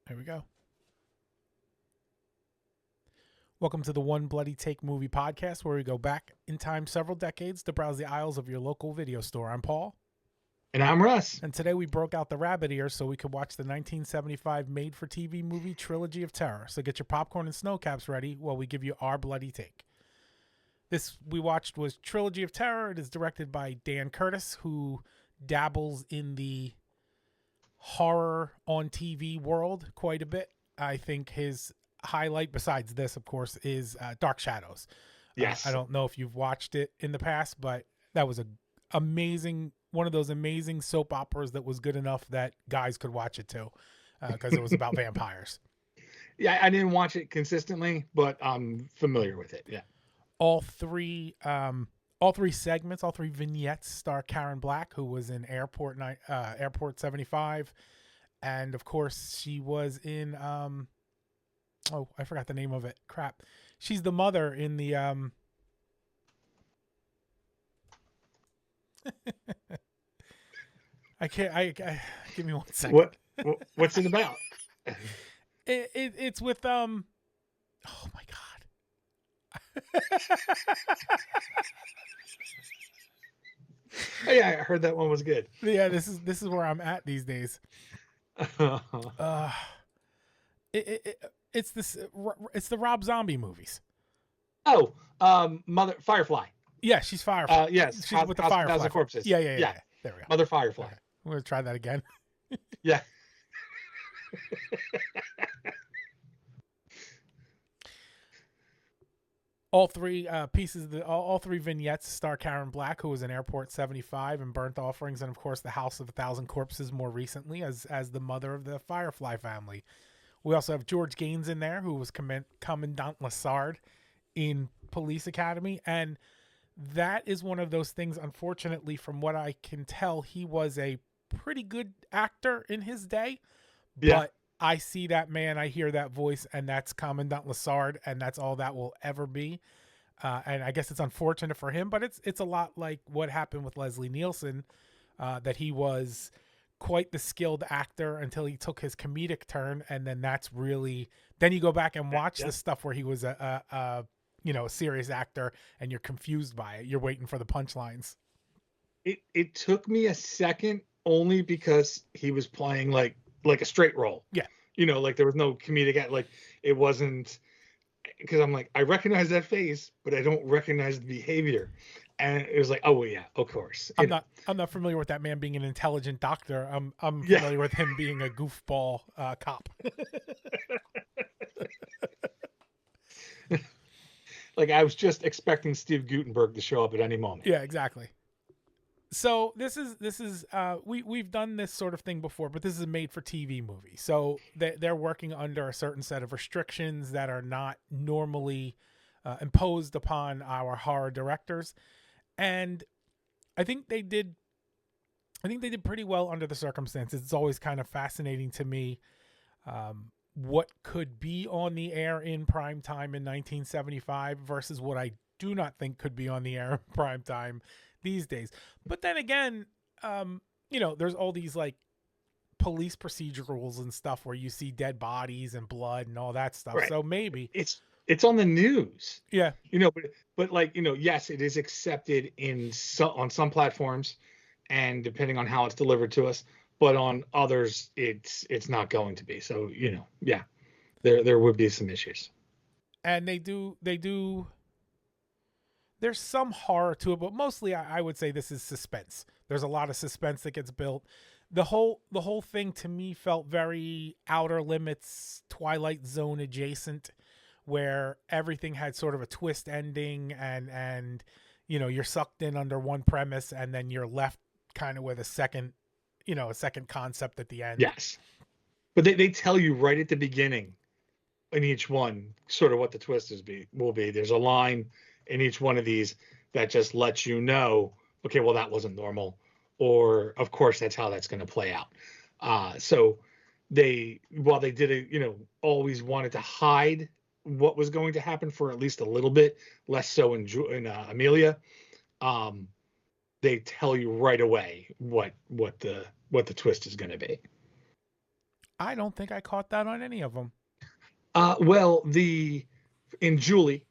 There we go. Welcome to the One Bloody Take Movie Podcast, where we go back in time several decades to browse the aisles of your local video store. I'm Paul. And I'm Russ. And today we broke out the rabbit ears so we could watch the 1975 made-for-TV movie Trilogy of Terror. So get your popcorn and snow caps ready while we give you our bloody take. This we watched was Trilogy of Terror. It is directed by Dan Curtis, who dabbles in the horror on TV world quite a bit. I think his highlight, besides this, of course, is Dark Shadows. Yes. I don't know if you've watched it in the past, but that was one of those amazing soap operas that was good enough that guys could watch it too, because it was about vampires. Yeah, I didn't watch it consistently, but I'm familiar with it. Yeah. All three segments, all three vignettes star Karen Black, who was in Airport 75, and of course she was in I forgot the name of it. Crap. She's the mother in the I give me 1 second. What's it about? It's with oh my god. Oh, yeah, I heard that one was good. Yeah, this is where I'm at these days. It's the Rob Zombie movies. Oh, Mother Firefly. Yeah, she's Firefly. Yes, she's with the Firefly. 1,000 Corpses. Yeah. There we go. Mother Firefly. Okay. I'm gonna try that again. Yeah. All three pieces, all three vignettes star Karen Black, who was in Airport 75 and Burnt Offerings, and of course the House of 1,000 Corpses more recently as the mother of the Firefly family. We also have George Gaines in there, who was Commandant Lassard in Police Academy, and that is one of those things, unfortunately, from what I can tell, he was a pretty good actor in his day, but I see that man, I hear that voice, and that's Commandant Lassard, and that's all that will ever be. And I guess it's unfortunate for him, but it's a lot like what happened with Leslie Nielsen, that he was quite the skilled actor until he took his comedic turn, and then then you go back and watch the stuff where he was a serious actor, and you're confused by it. You're waiting for the punchlines. It took me a second, only because he was playing like a straight role. Yeah. Like there was no comedic, like it wasn't, because I'm like, I recognize that face, but I don't recognize the behavior. And it was like, oh well, yeah, of course. I'm not familiar with that man being an intelligent doctor. I'm familiar with him being a goofball cop. Like I was just expecting Steve Guttenberg to show up at any moment. Yeah, exactly. So this is we've done this sort of thing before, but this is a made for TV movie. So they're working under a certain set of restrictions that are not normally imposed upon our horror directors. And I think they did pretty well under the circumstances. It's always kind of fascinating to me what could be on the air in prime time in 1975 versus what I do not think could be on the air in prime time these days. But then again, there's all these like police procedurals and stuff where you see dead bodies and blood and all that stuff. Right. So maybe it's on the news. Yeah. But like, yes, it is accepted on some platforms and depending on how it's delivered to us, but on others it's not going to be. So, yeah. There would be some issues. And they do there's some horror to it, but mostly I would say this is suspense. There's a lot of suspense that gets built. The whole thing to me felt very Outer Limits, Twilight Zone adjacent, where everything had sort of a twist ending and you're sucked in under one premise and then you're left kind of with a second concept at the end. Yes. But they tell you right at the beginning in each one sort of what the twist will be. There's a line in each one of these that just lets you know, okay, well, that wasn't normal, or of course that's how that's going to play out. So while they did it, always wanted to hide what was going to happen for at least a little bit, less so in Amelia. They tell you right away what the twist is going to be. I don't think I caught that on any of them. Well, in Julie,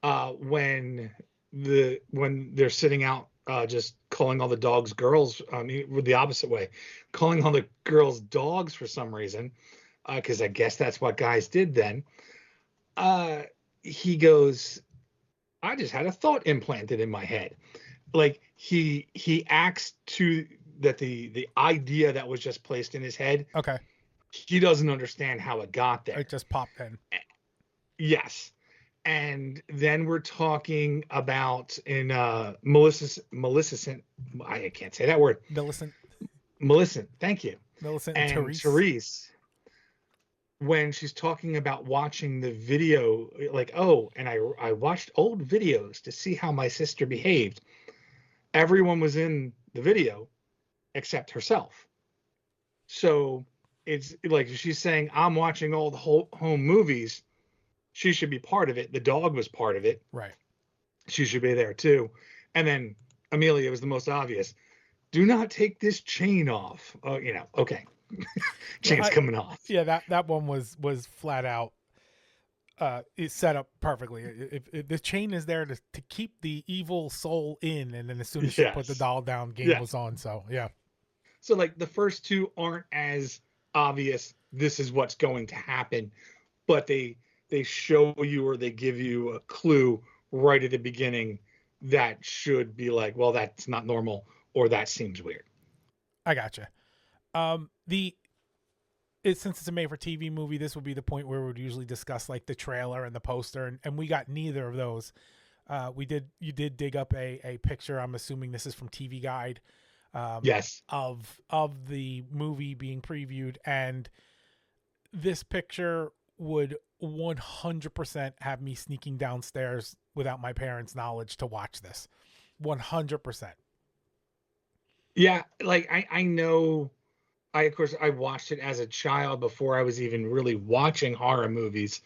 when they're sitting out, just calling all the dogs girls, with the opposite way, calling all the girls dogs for some reason, because I guess that's what guys did then. Uh, he goes, I just had a thought implanted in my head. Like he acts to that the idea that was just placed in his head, Okay. he doesn't understand how it got It there. just popped in. Yes. And then we're talking about in Millicent, I can't say that word. Millicent. Millicent, thank you. Millicent and And Therese. Therese, when she's talking about watching the video, like, oh, and I watched old videos to see how my sister behaved. Everyone was in the video except herself. So it's like she's saying, I'm watching all the whole home movies. She should be part of it. The dog was part of it. Right. She should be there too. And then Amelia was the most obvious. Do not take this chain off. Oh, okay. Chain's coming off. Yeah, that one was flat out. It's set up perfectly. If the chain is there to keep the evil soul in, and then as soon as she put the Yes. doll down, game Yeah. was on. So yeah. So like the first two aren't as obvious. This is what's going to happen, but they show you or they give you a clue right at the beginning that should be like, well, that's not normal or that seems weird. I gotcha. Since it's a made for TV movie, this would be the point where we would usually discuss like the trailer and the poster, and we got neither of those. You did dig up a picture. I'm assuming this is from TV Guide. Yes. Of the movie being previewed, and this picture would 100% have me sneaking downstairs without my parents' knowledge to watch this. 100%. Yeah, like I know of course I watched it as a child before I was even really watching horror movies.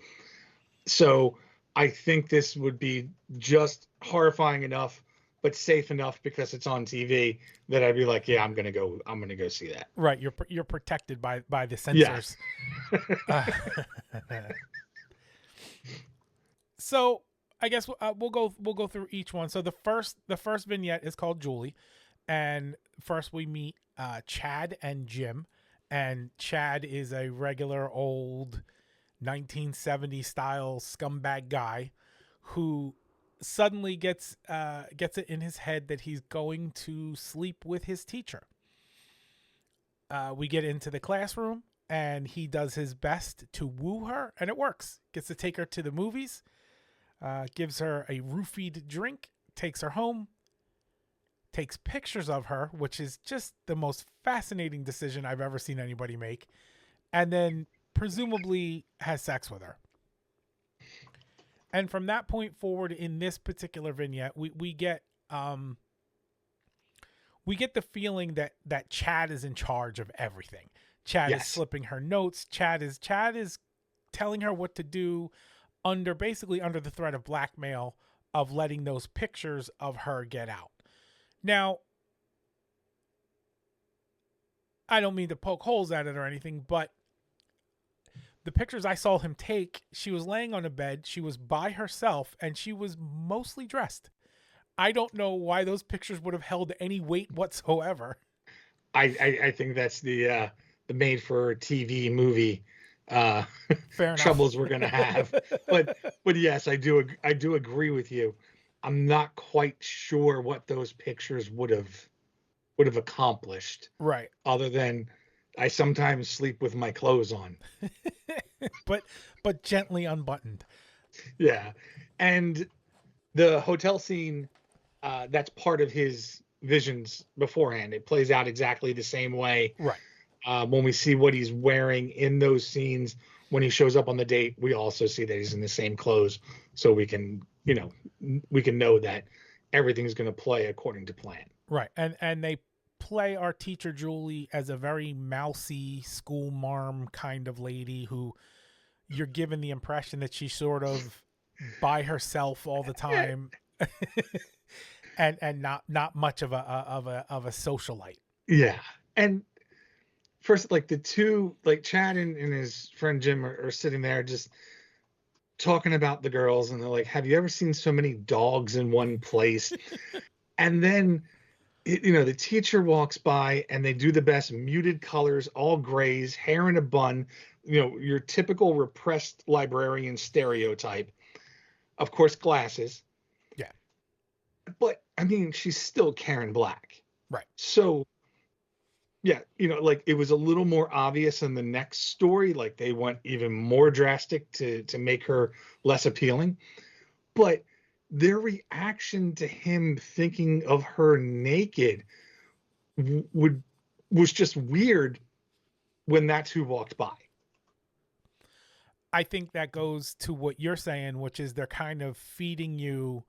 So I think this would be just horrifying enough but safe enough because it's on TV that I'd be like, yeah, I'm going to go see that. Right, you're protected by the censors. Yeah. So I guess we'll go through each one. So the first vignette is called Julie, and first we meet Chad and Jim, and Chad is a regular old 1970s style scumbag guy who suddenly gets it in his head that he's going to sleep with his teacher. We get into the classroom, and he does his best to woo her, and it works. Gets to take her to the movies, gives her a roofied drink, takes her home, takes pictures of her, which is just the most fascinating decision I've ever seen anybody make, and then presumably has sex with her. And from that point forward in this particular vignette, we get the feeling that Chad is in charge of everything. Chad is slipping her notes. Chad is telling her what to do basically under the threat of blackmail of letting those pictures of her get out. Now, I don't mean to poke holes at it or anything, but the pictures I saw him take, she was laying on a bed, she was by herself, and she was mostly dressed. I don't know why those pictures would have held any weight whatsoever. I think that's the made for TV movie troubles we're gonna have. but yes, I do agree with you. I'm not quite sure what those pictures would have accomplished. Right. Other than I sometimes sleep with my clothes on. but gently unbuttoned. Yeah. And the hotel scene, that's part of his visions beforehand. It plays out exactly the same way. Right. When we see what he's wearing in those scenes, when he shows up on the date, we also see that he's in the same clothes. So we can know that everything's going to play according to plan. Right. And they play our teacher Julie as a very mousy school marm kind of lady who you're given the impression that she's sort of by herself all the time. and not much of a socialite. Yeah. And first, like the two, like Chad and his friend Jim are sitting there just talking about the girls, and they're like, "Have you ever seen so many dogs in one place?" And then the teacher walks by and they do the best muted colors, all grays, hair in a bun, your typical repressed librarian stereotype. Of course, glasses. Yeah. But I mean, she's still Karen Black. Right. So yeah, like it was a little more obvious in the next story. Like they went even more drastic to make her less appealing. But their reaction to him thinking of her naked would was just weird when that's who walked by. I think that goes to what you're saying, which is they're kind of feeding you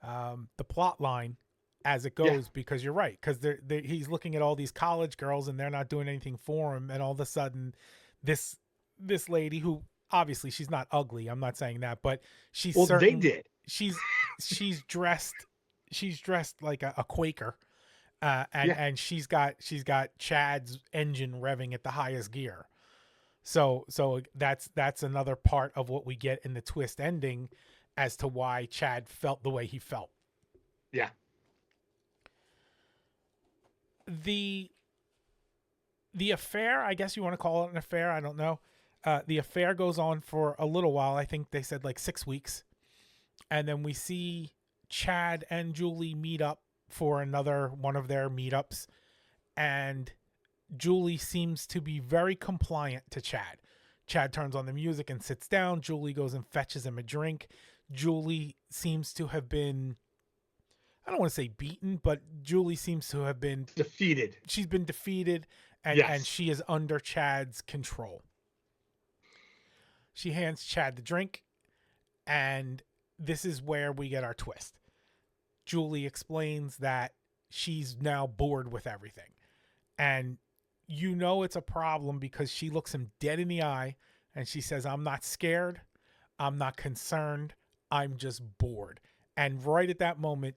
the plot line as it goes, because you're right, because he's looking at all these college girls and they're not doing anything for him, and all of a sudden this lady, who obviously she's not ugly, I'm not saying that, but she's They did. she's dressed like a Quaker, and she's got Chad's engine revving at the highest gear. So that's another part of what we get in the twist ending as to why Chad felt the way he felt. Yeah. The affair, I guess you want to call it an affair, I don't know. The affair goes on for a little while. I think they said like 6 weeks. And then we see Chad and Julie meet up for another one of their meetups. And Julie seems to be very compliant to Chad. Chad turns on the music and sits down. Julie goes and fetches him a drink. Julie seems to have been, I don't want to say beaten, but Julie seems to have been defeated. She's been defeated, and she is under Chad's control. She hands Chad the drink, and this is where we get our twist. Julie explains that she's now bored with everything. And it's a problem because she looks him dead in the eye and she says, "I'm not scared. I'm not concerned. I'm just bored." And right at that moment,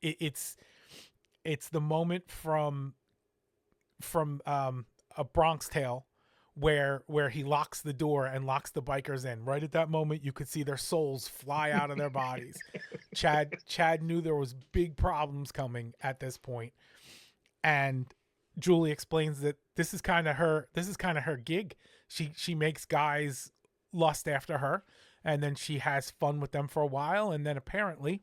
it's the moment from A Bronx Tale where he locks the door and locks the bikers in. Right at that moment, you could see their souls fly out of their bodies. Chad knew there was big problems coming at this point, and Julie explains that this is kind of her gig. She makes guys lust after her, and then she has fun with them for a while, and then apparently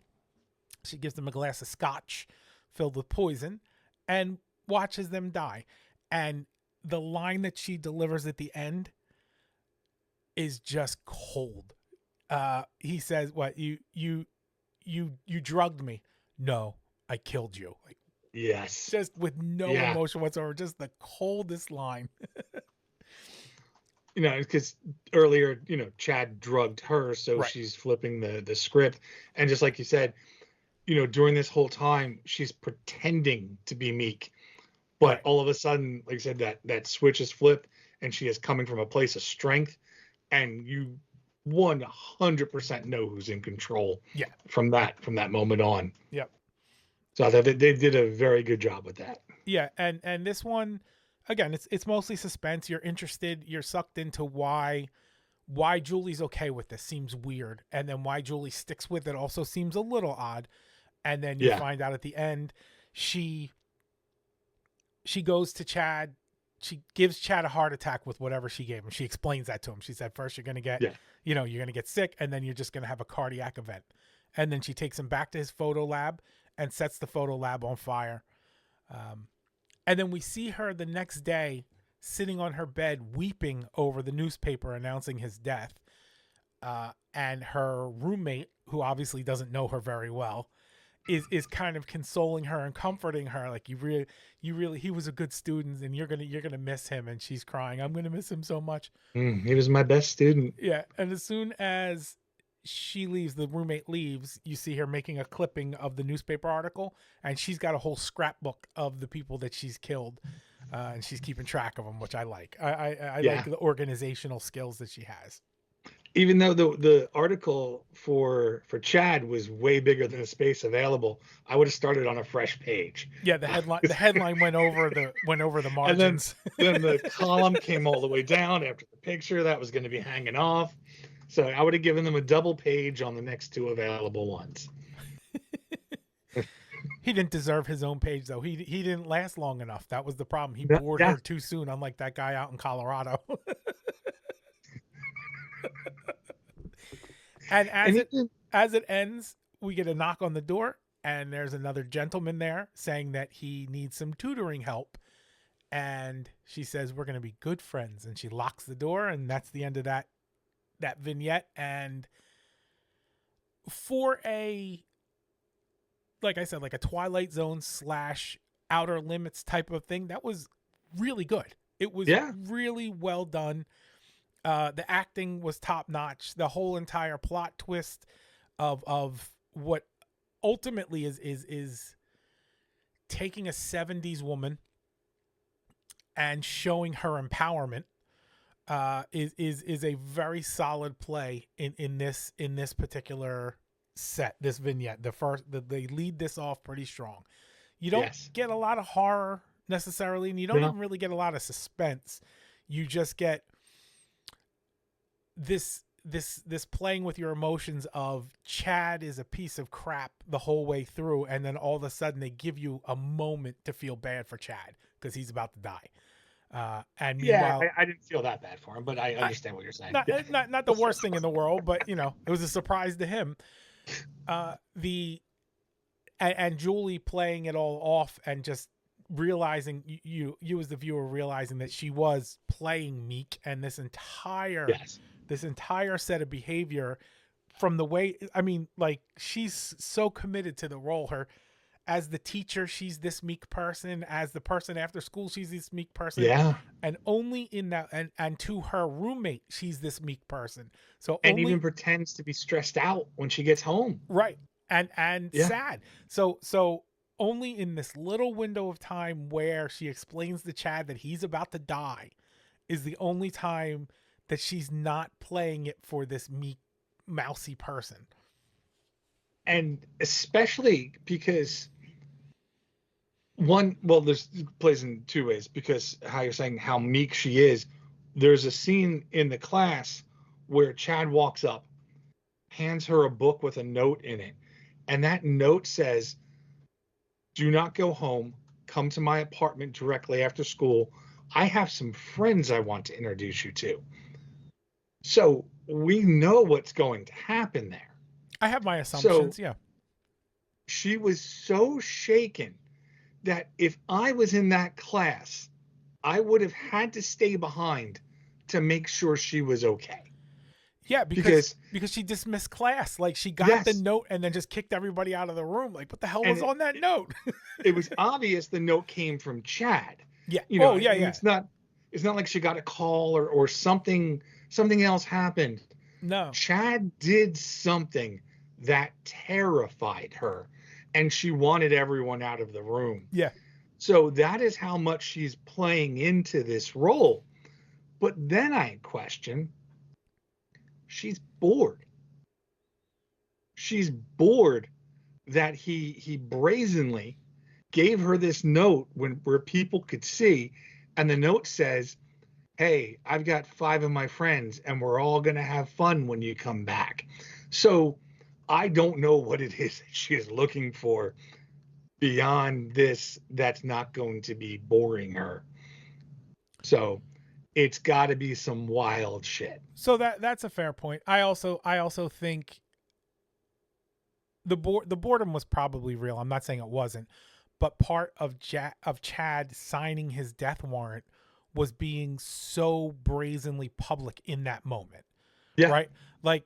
she gives them a glass of scotch filled with poison and watches them die. And the line that she delivers at the end is just cold. He says, "What, you drugged me?" "No, I killed you." Like, yes, just with no emotion whatsoever, just the coldest line. Because earlier, Chad drugged her, so she's flipping the script, and just like you said, during this whole time, she's pretending to be meek, but all of a sudden, like I said, that switch is flipped, and she is coming from a place of strength, and you 100% know who's in control. Yeah. From that moment on. Yep. So I thought they did a very good job with that. Yeah, and this one, again, it's mostly suspense. You're interested. You're sucked into why Julie's okay with this seems weird, and then why Julie sticks with it also seems a little odd. And then you find out at the end, she goes to Chad. She gives Chad a heart attack with whatever she gave him. She explains that to him. She said, first you're going to get, you're going to get sick, and then you're just going to have a cardiac event. And then she takes him back to his photo lab and sets the photo lab on fire. And then we see her the next day sitting on her bed weeping over the newspaper announcing his death. And her roommate, who obviously doesn't know her very well, is kind of consoling her and comforting her, like, you really he was a good student and you're gonna miss him. And she's crying, "I'm gonna miss him so much. He was my best student." Yeah. And as soon as she leaves, the roommate leaves, you see her making a clipping of the newspaper article, and she's got a whole scrapbook of the people that she's killed, and she's keeping track of them, which I like. I like the organizational skills that she has. even though the article for Chad was way bigger than the space available, I would have started on a fresh page. Yeah, the headline went over the And then margins. then the column came all the way down after the picture that was going to be hanging off. So I would have given them a double page on the next two available ones. He didn't deserve his own page though. He didn't last long enough. That was the problem. He No, bored yeah. her too soon, unlike that guy out in Colorado. And And even as it ends, we get a knock on the door, and there's another gentleman there saying that he needs some tutoring help. And she says, "We're going to be good friends," and she locks the door, and that's the end of that vignette. And for a, like I said, like a Twilight Zone / Outer Limits type of thing, that was really good. It was yeah, really well done. The acting was top notch. The whole entire plot twist of what ultimately is taking a 70s woman and showing her empowerment is a very solid play in this particular set, this vignette. They lead this off pretty strong. You don't yes, get a lot of horror necessarily, and you don't no, even really get a lot of suspense. You just get this playing with your emotions of Chad is a piece of crap the whole way through, and then all of a sudden they give you a moment to feel bad for Chad because he's about to die. And yeah. meanwhile, I didn't feel that bad for him, but I understand what you're saying. not Yeah. not the worst thing in the world, but it was a surprise to him. And Julie playing it all off and just realizing you as the viewer realizing that she was playing meek, and this entire Yes, set of behavior from the way, I mean, like, she's so committed to the role. Her as the teacher, she's this meek person. As the person after school, she's this meek person. yeah. And only in that, and to her roommate, she's this meek person. So And only even pretends to be stressed out when she gets home. right. And Yeah. sad. So only in this little window of time where she explains to Chad that he's about to die is the only time that she's not playing it for this meek, mousy person. And especially because there's plays in two ways, because how you're saying how meek she is. There's a scene in the class where Chad walks up, hands her a book with a note in it, and that note says, "Do not go home. Come to my apartment directly after school. I have some friends I want to introduce you to." So we know what's going to happen there. I have my assumptions, yeah. She was so shaken that if I was in that class, I would have had to stay behind to make sure she was okay. Yeah, because she dismissed class. Like, she got the note and then just kicked everybody out of the room. Like, what the hell was on that note? It was obvious the note came from Chad. Yeah. Yeah. It's not like she got a call or something else happened. No. Chad did something that terrified her, and she wanted everyone out of the room. Yeah. So that is how much she's playing into this role. But then I question, she's bored. She's bored that he brazenly gave her this note where people could see, and the note says, "Hey, I've got 5 of my friends, and we're all going to have fun when you come back." So I don't know what it is that she is looking for beyond this that's not going to be boring her. So it's got to be some wild shit. So that's a fair point. I also think the boredom was probably real. I'm not saying it wasn't, but part of Chad signing his death warrant was being so brazenly public in that moment. Yeah. Right? Like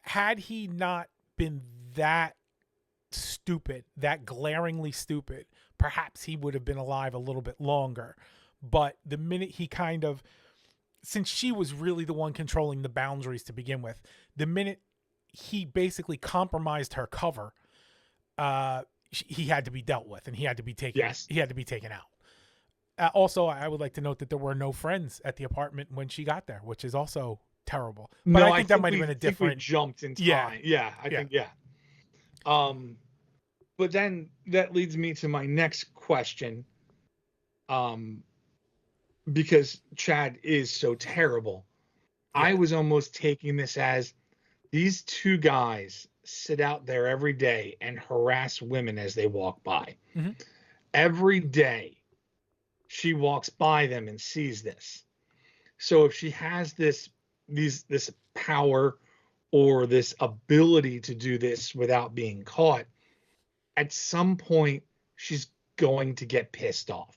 had he not been that stupid, that glaringly stupid, perhaps he would have been alive a little bit longer. But the minute he since she was really the one controlling the boundaries to begin with, the minute he basically compromised her cover, he had to be dealt with, and he had to be taken. Yes. He had to be taken out. Also, I would like to note that there were no friends at the apartment when she got there, which is also terrible. But No, I I think that think might have been we a think we different. jumped in Yeah, time. Yeah, I yeah, think yeah. Um, but then that leads me to my next question. Um, because Chad is so terrible. yeah. I was almost taking this as these two guys sit out there every day and harass women as they walk by. Hmm. Every day she walks by them and sees this. So if she has this power or this ability to do this without being caught, at some point she's going to get pissed off.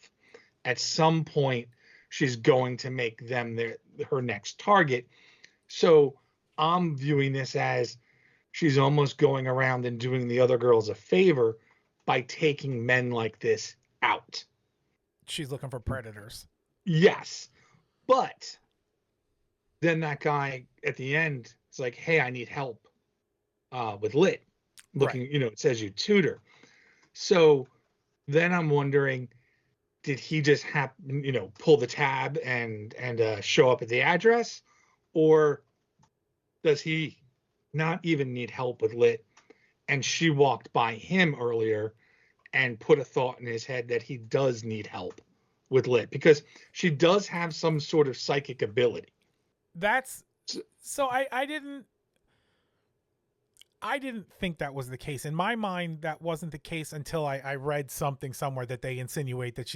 At some point she's going to make them her next target. So I'm viewing this as she's almost going around and doing the other girls a favor by taking men like this out. She's looking for predators. Yes, but then that guy at the end is like, "Hey, I need help with lit." Right. Looking, it says you tutor. So then I'm wondering, did he just happen, pull the tab and show up at the address, or does he not even need help with lit? And she walked by him earlier and put a thought in his head that he does need help with lit because she does have some sort of psychic ability. That's so I didn't think that was the case. In my mind, that wasn't the case until I read something somewhere that they insinuate that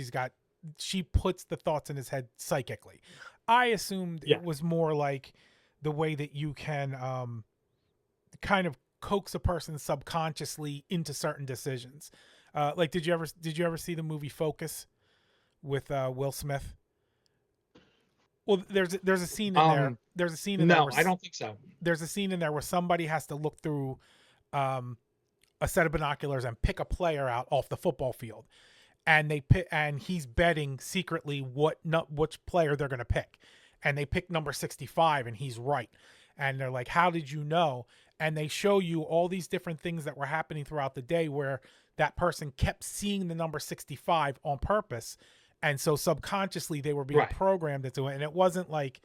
she puts the thoughts in his head psychically. I assumed Yeah. it was more like the way that you can kind of coax a person subconsciously into certain decisions. Like, did you ever see the movie Focus with Will Smith? Well, there's a scene in there. Um, There's a scene in there no, where I don't think so. there's a scene in there where somebody has to look through um, a set of binoculars and pick a player out off the football field, and he's betting secretly which player they're going to pick, and they pick number 65, and he's right, and they're like, "How did you know?" And they show you all these different things that were happening throughout the day where that person kept seeing the number 65 on purpose, and so subconsciously they were being Right. programmed into it, and it wasn't like,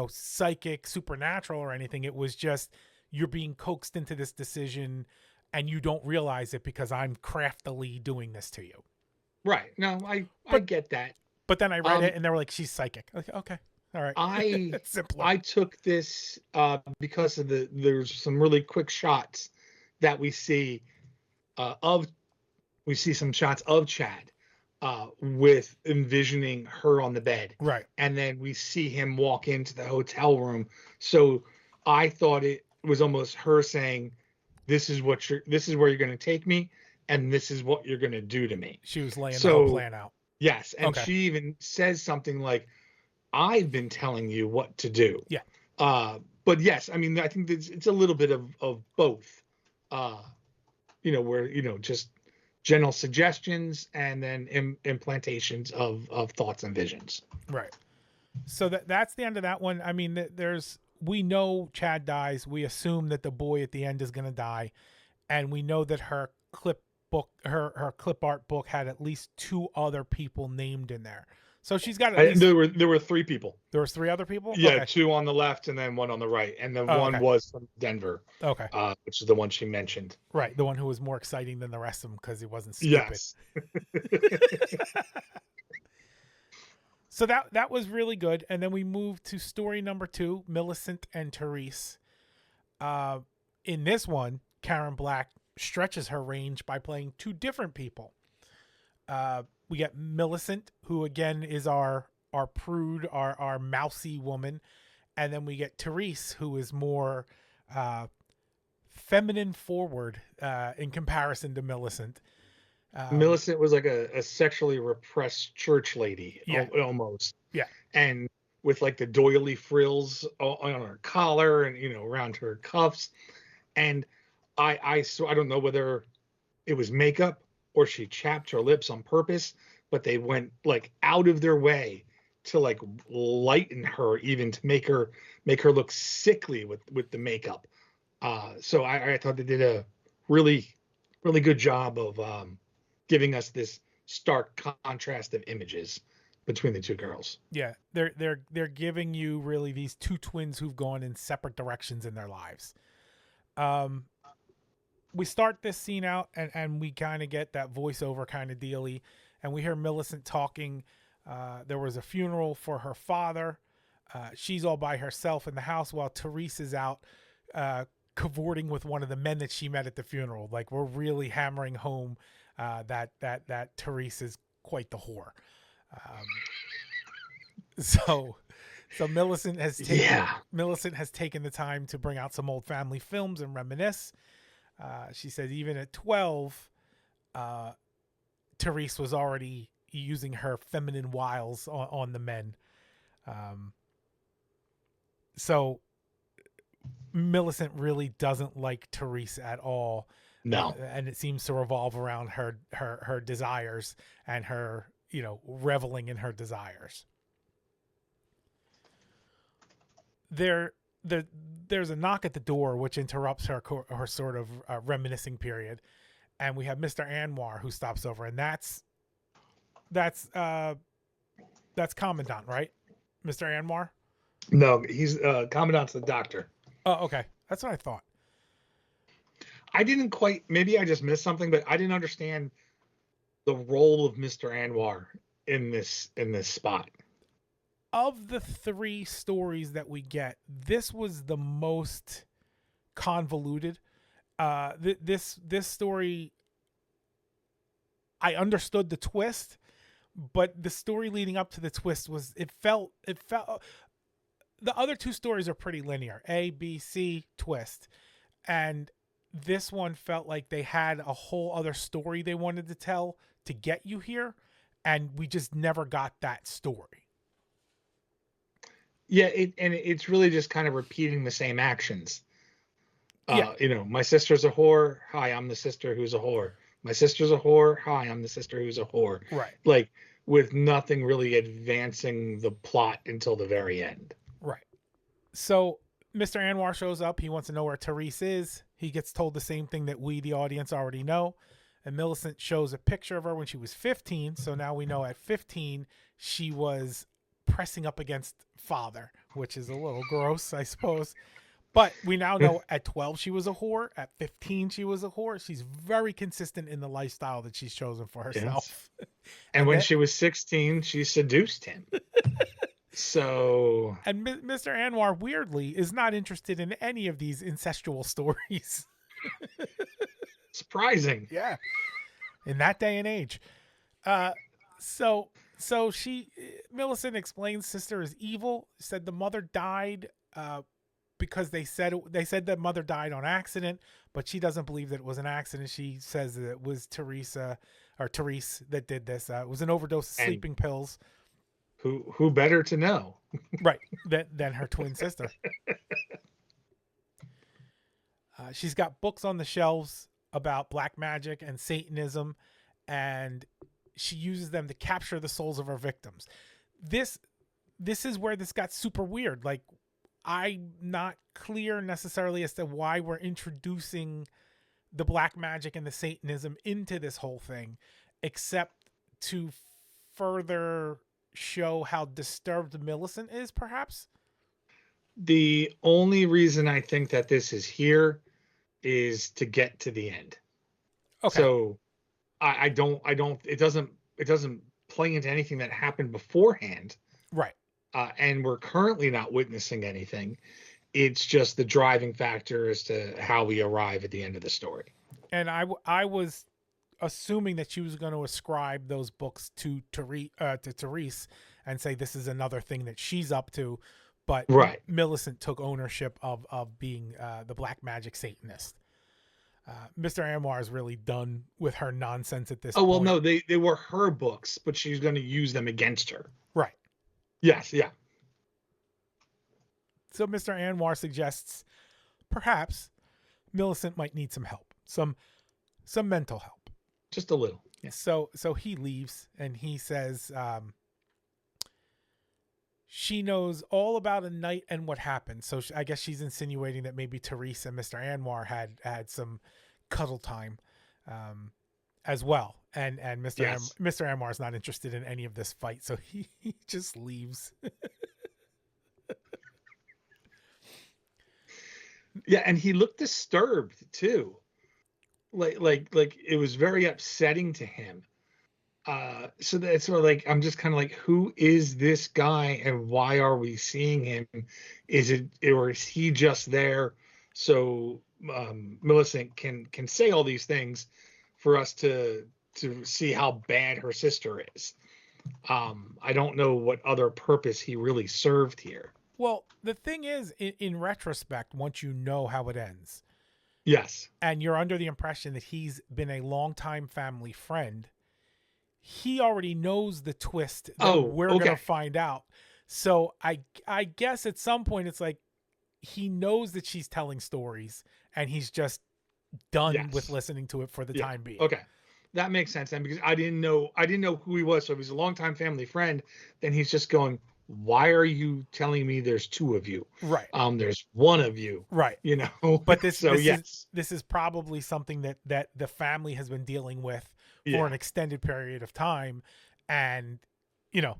psychic, supernatural or anything. It was just you're being coaxed into this decision and you don't realize it because I'm craftily doing this to you. Right. No, I But get that. but then I read it Um, and they were like, she's psychic. Like, okay. All right. I It's simpler. I took this because of there's some really quick shots that we see of we see some shots of Chad with envisioning her on the bed, Right. and then we see him walk into the hotel room. So I thought it was almost her saying, this is where you're going to take me, and this is what you're going to do to me." She was laying the whole So plan out. yes, and Okay. she even says something like, "I've been telling you what to do." Yeah. But yes, I mean, I think it's a little bit of both. Uh, where just general suggestions and then implantations of thoughts and visions. Right. So that's the end of that one. I mean, we know Chad dies. We assume that the boy at the end is going to die, and we know that her clip art book had at least two other people named in there. So she's got at least There were three people. there was three other people. Yeah, Okay. two on the left and then one on the right, and then Oh, one okay. was from Denver, Okay. which is the one she mentioned. Right. The one who was more exciting than the rest of them because he wasn't stupid. Yes. So that was really good. And then we moved to story number 2, Millicent and Therese. In this one, Karen Black stretches her range by playing two different people. We get Millicent, who again is our prude, our mousy woman, and then we get Therese, who is more feminine forward in comparison to Millicent. Millicent was like a sexually repressed church lady, Yeah. almost. Yeah. And with like the doily frills on her collar and around her cuffs. And I don't know whether it was makeup or she chapped her lips on purpose, but they went like out of their way to like lighten her, even to make her look sickly with the makeup. So I thought they did a really good job of giving us this stark contrast of images between the two girls. Yeah, they're giving you really these two twins who've gone in separate directions in their lives. Um, we start this scene out, and we kind of get that voiceover kind of dealy, and we hear Millicent talking. There was a funeral for her father. She's all by herself in the house while Therese is out cavorting with one of the men that she met at the funeral. Like, we're really hammering home that Therese is quite the whore. So Millicent has taken the time to bring out some old family films and reminisce. She said even at 12, Therese was already using her feminine wiles on the men. So Millicent really doesn't like Therese at all. No. And it seems to revolve around her desires and her, reveling in her desires. There's a knock at the door, which interrupts her sort of reminiscing period, and we have Mr. Anwar who stops over, and that's Commandant, right? Mr. Anwar? No, he's Commandant's the doctor. Oh, okay, that's what I thought. I didn't quite. Maybe I just missed something, but I didn't understand the role of Mr. Anwar in this spot. Of the three stories that we get, this was the most convoluted. This story, I understood the twist, but the story leading up to the twist was it felt. The other two stories are pretty linear: A, B, C, twist, and this one felt like they had a whole other story they wanted to tell to get you here, and we just never got that story. Yeah, it's really just kind of repeating the same actions. My sister's a whore. Hi, I'm the sister who's a whore. My sister's a whore. Hi, I'm the sister who's a whore. Right. Like, with nothing really advancing the plot until the very end. Right. So Mr. Anwar shows up. He wants to know where Therese is. He gets told the same thing that we, the audience, already know. And Millicent shows a picture of her when she was 15. So now we know at 15, she was pressing up against father, which is a little gross, I suppose. But we now know at 12 she was a whore. At 15 she was a whore. She's very consistent in the lifestyle that she's chosen for herself. Yes. And when she was 16, she seduced him. So. And Mr. Anwar, weirdly, is not interested in any of these incestual stories. Surprising. Yeah. In that day and age. So Millicent explains sister is evil, said the mother died because they said that mother died on accident, but she doesn't believe that it was an accident. She says that it was Therese that did this. It was an overdose of sleeping pills. Who better to know? Right, than her twin sister. She's got books on the shelves about black magic and Satanism, and she uses them to capture the souls of her victims. This is where this got super weird. Like, I'm not clear necessarily as to why we're introducing the black magic and the Satanism into this whole thing, except to further show how disturbed Millicent is, perhaps. The only reason I think that this is here is to get to the end. Okay. So I don't it doesn't play into anything that happened beforehand. Right. And we're currently not witnessing anything. It's just the driving factor as to how we arrive at the end of the story. And I was assuming that she was going to ascribe those books to Therese and say this is another thing that she's up to, but right. Millicent took ownership of being the black magic Satanist. Mr. Anwar is really done with her nonsense at this point. Oh, well, no, they were her books, but she's going to use them against her. Right. Yes, yeah. So Mr. Anwar suggests perhaps Millicent might need some help, some mental help. Just a little. Yeah. So he leaves and he says she knows all about a night and what happened. So I guess she's insinuating that maybe Therese and Mr. Anwar had some cuddle time. as well. And Yes. Mr. Amar is not interested in any of this fight, so he just leaves. Yeah, and he looked disturbed too. Like it was very upsetting to him. So that's sort of like I'm just kind of like, who is this guy and why are we seeing him? Is it, or is he just there so Millicent can say all these things for us to see how bad her sister is? I don't know what other purpose he really served here. Well, the thing is, in retrospect, once you know how it ends, Yes. and you're under the impression that he's been a longtime family friend, he already knows the twist that Oh, we're gonna okay. find out. So I guess at some point it's like he knows that she's telling stories, and he's just done with Yes. listening to it for the Yeah. time being. Okay. That makes sense then, because I didn't know who he was. So if he's a longtime family friend, then he's just going, why are you telling me there's two of you? Right. There's one of you, Right. you know. But this So yes. this is probably something that the family has been dealing with for an Yeah. extended period of time, and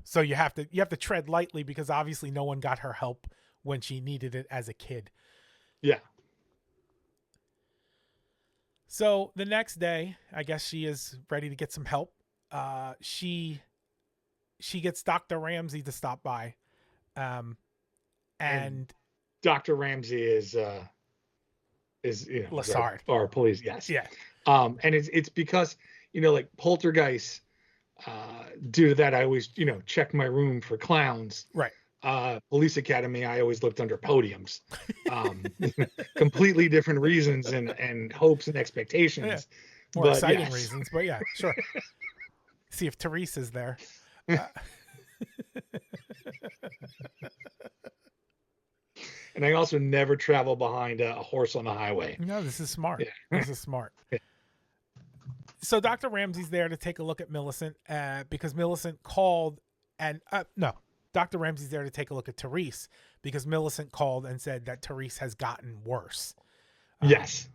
so you have to tread lightly, because obviously no one got her help when she needed it as a kid. Yeah. So the next day, I guess she is ready to get some help. She gets Dr. Ramsey to stop by, um, And and Dr. Ramsey is Lassard. our police, yes. Yeah. And it's because, like Poltergeist, due to that, I always, check my room for clowns. Right. Police Academy, I always looked under podiums. Completely different reasons and hopes and expectations. Yeah. More But exciting yes. reasons, but yeah, sure. See if Therese is there. Uh, And I also never travel behind a horse on the highway. no, this is smart. Yeah. This is smart. So Dr. Ramsey's there to take a look at Millicent, because Millicent called and no, Dr. Ramsey's there to take a look at Therese, because Millicent called and said that Therese has gotten worse. Yes.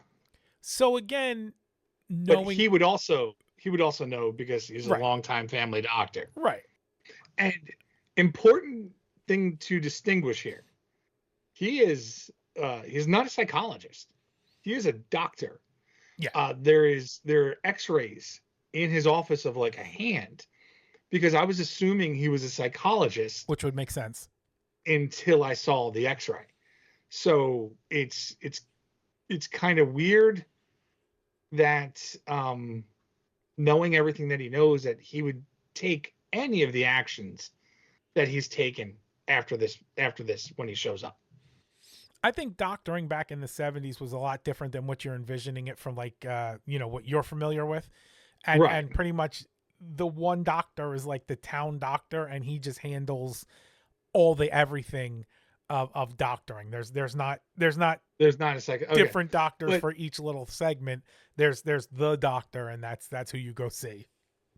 So again, But knowing he would also know, because he's a Right. longtime family doctor. right, And important thing to distinguish here, he's not a psychologist. He is a doctor. yeah, There are X-rays in his office of like a hand, because I was assuming he was a psychologist which would make sense. until I saw the X-ray. So it's kind of weird that knowing everything that he knows, that he would take any of the actions that he's taken after this when he shows up. I think doctoring back in the 70s was a lot different than what you're envisioning it from, like, what you're familiar with. And Right. and pretty much the one doctor is like the town doctor, and he just handles all the everything of doctoring. There's not There's not a second. Okay. different doctors But for each little segment. There's the doctor, and that's who you go see.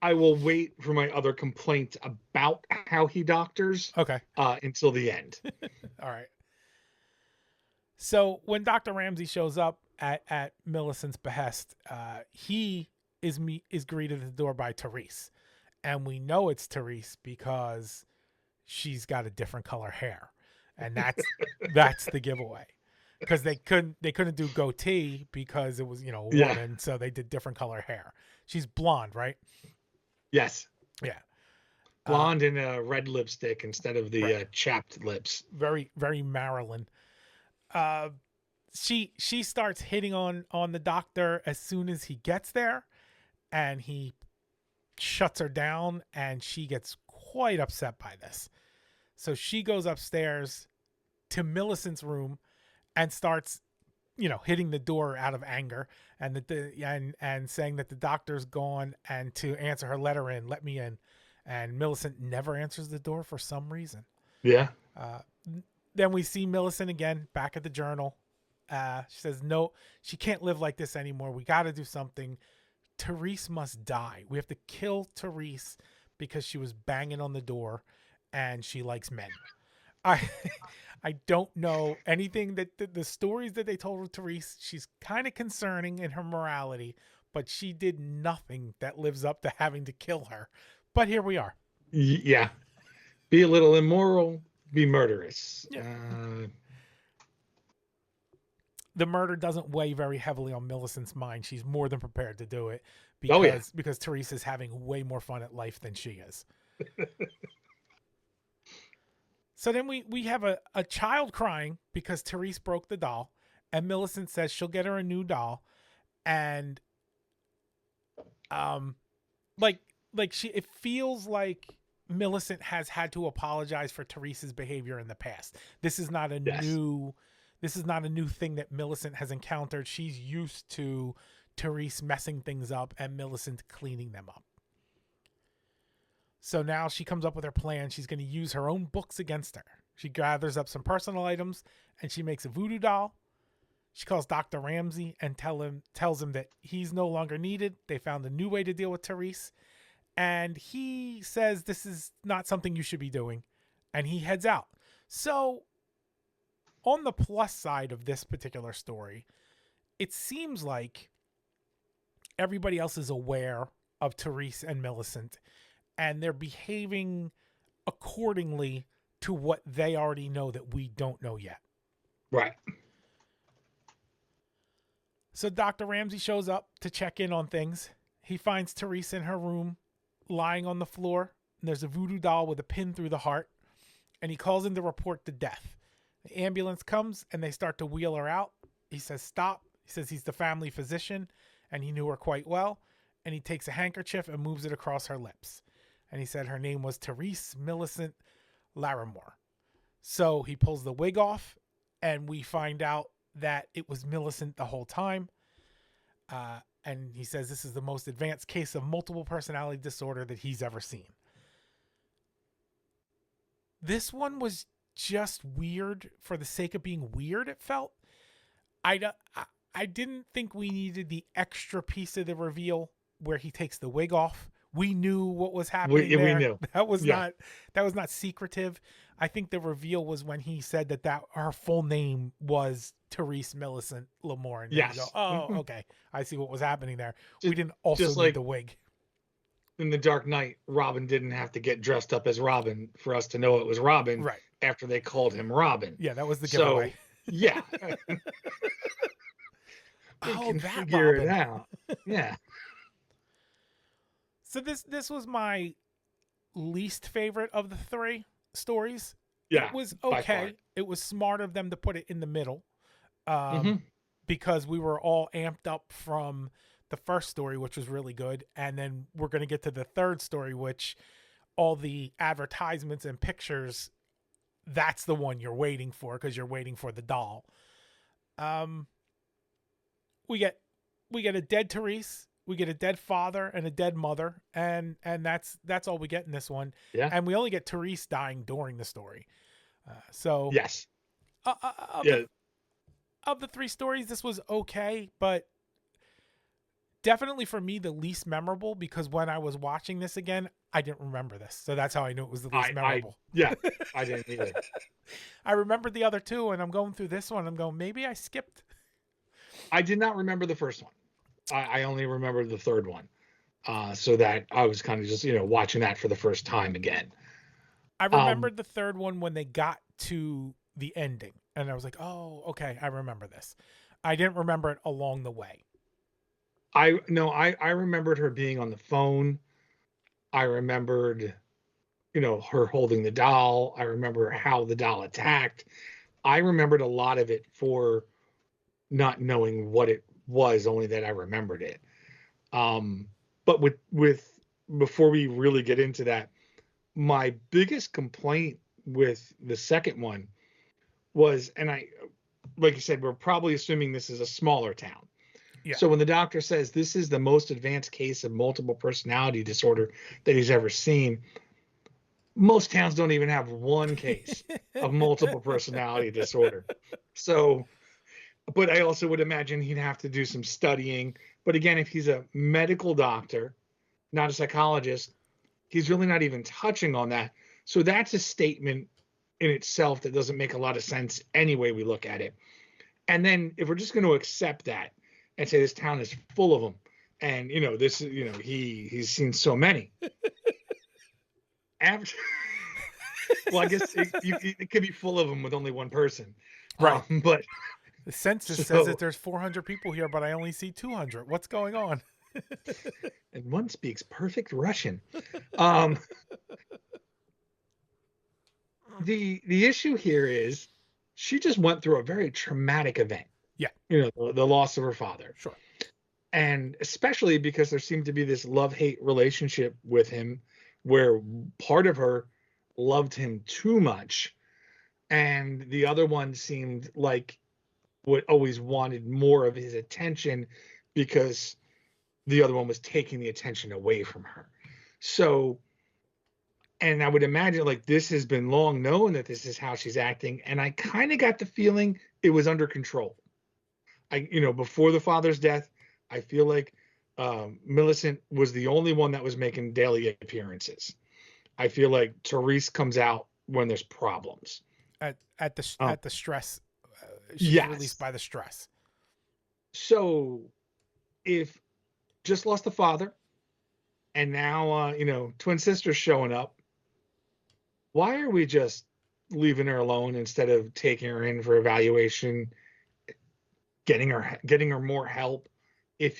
I will wait for my other complaint about how he doctors Okay. until the end. All right. So when Dr. Ramsey shows up at Millicent's behest, he is greeted at the door by Therese, and we know it's Therese because she's got a different color hair, and that's the giveaway, because they couldn't do goatee because it was a Yeah. woman, so they did different color hair. She's blonde, right? Yes. Yeah. Blonde and a red lipstick instead of the Right. chapped lips. Very, very Marilyn. She starts hitting on the doctor as soon as he gets there, and he shuts her down, and she gets quite upset by this. So she goes upstairs to Millicent's room and starts hitting the door out of anger, and and saying that the doctor's gone, and to answer her letter in, let me in. And Millicent never answers the door for some reason. Yeah. Then we see Millicent again back at the journal. She says, no, she can't live like this anymore. We got to do something. Therese must die. We have to kill Therese because she was banging on the door and she likes men. I don't know anything that the stories that they told with Therese. She's kind of concerning in her morality, but she did nothing that lives up to having to kill her. But here we are. Yeah. Be a little immoral, be murderous. Yeah. The murder doesn't weigh very heavily on Millicent's mind. She's more than prepared to do it Oh yeah. because Teresa's having way more fun at life than she is. So then we have a child crying because Therese broke the doll, and Millicent says she'll get her a new doll, and like it feels like Millicent has had to apologize for Therese's behavior in the past. This is not a new thing that Millicent has encountered. She's used to Therese messing things up and Millicent cleaning them up. So now she comes up with her plan. She's going to use her own books against her. She gathers up some personal items and she makes a voodoo doll. She calls Dr. Ramsey and tells him that he's no longer needed. They found a new way to deal with Therese. And he says this is not something you should be doing. And he heads out. So on the plus side of this particular story, it seems like everybody else is aware of Therese and Millicent, and they're behaving accordingly to what they already know that we don't know yet. Right. So Dr. Ramsey shows up to check in on things. He finds Therese in her room, lying on the floor. And there's a voodoo doll with a pin through the heart. And he calls in to report the death. The ambulance comes and they start to wheel her out. He says, stop. He says he's the family physician and he knew her quite well. And he takes a handkerchief and moves it across her lips. And he said her name was Therese Millicent Larimore. So he pulls the wig off and we find out that it was Millicent the whole time. And he says this is the most advanced case of multiple personality disorder that he's ever seen. This one was just weird for the sake of being weird, it felt. I didn't think we needed the extra piece of the reveal where he takes the wig off. We knew what was happening there. We knew. That was not secretive. I think the reveal was when he said that her full name was Therese Millicent Lamore. And yes. Go, oh, okay. I see what was happening there. We didn't also need the wig. In The Dark Knight, Robin didn't have to get dressed up as Robin for us to know it was Robin. Right. After they called him Robin. Yeah, that was the giveaway. So, yeah. We can figure it out. Yeah. So this was my least favorite of the three stories. Yeah. It was okay. It was smart of them to put it in the middle. Because we were all amped up from the first story, which was really good. And then we're going to get to the third story, which all the advertisements and pictures, that's the one you're waiting for because you're waiting for the doll. We get a dead Therese, we get a dead father and a dead mother, and that's all we get in this one. Yeah. And we only get Therese dying during the story. So yes. Of the three stories, this was okay, but definitely for me the least memorable because when I was watching this again, I didn't remember this. So that's how I knew it was the least memorable. I didn't either. I remembered the other two, and I'm going through this one. I'm going, maybe I skipped. I did not remember the first one. I only remember the third one. So that I was kind of just, watching that for the first time again. I remembered the third one when they got to the ending. And I was like, oh, okay, I remember this. I didn't remember it along the way. I remembered her being on the phone. I remembered, her holding the doll. I remember how the doll attacked. I remembered a lot of it for not knowing what it was, only that I remembered it. But with before we really get into that, my biggest complaint with the second one was, and like you said, we're probably assuming this is a smaller town. Yeah. So when the doctor says this is the most advanced case of multiple personality disorder that he's ever seen, most towns don't even have one case of multiple personality disorder. So, but I also would imagine he'd have to do some studying. But again, if he's a medical doctor, not a psychologist, he's really not even touching on that. So that's a statement in itself that doesn't make a lot of sense any way we look at it. And then if we're just going to accept that and say this town is full of them, And this is he's seen so many. After, well, I guess it could be full of them with only one person. Right. But The census says that there's 400 people here, but I only see 200. What's going on? And one speaks perfect Russian. Um, the issue here is she just went through a very traumatic event. Yeah. The loss of her father. Sure. And especially because there seemed to be this love-hate relationship with him where part of her loved him too much and the other one seemed like would always wanted more of his attention because the other one was taking the attention away from her. So, and I would imagine like this has been long known that this is how she's acting, and I kind of got the feeling it was under control. Before the father's death, I feel like Millicent was the only one that was making daily appearances. I feel like Therese comes out when there's problems. At the stress, she's yes. released by the stress. So, if just lost the father, and now twin sisters showing up, why are we just leaving her alone instead of taking her in for evaluation, getting her more help? If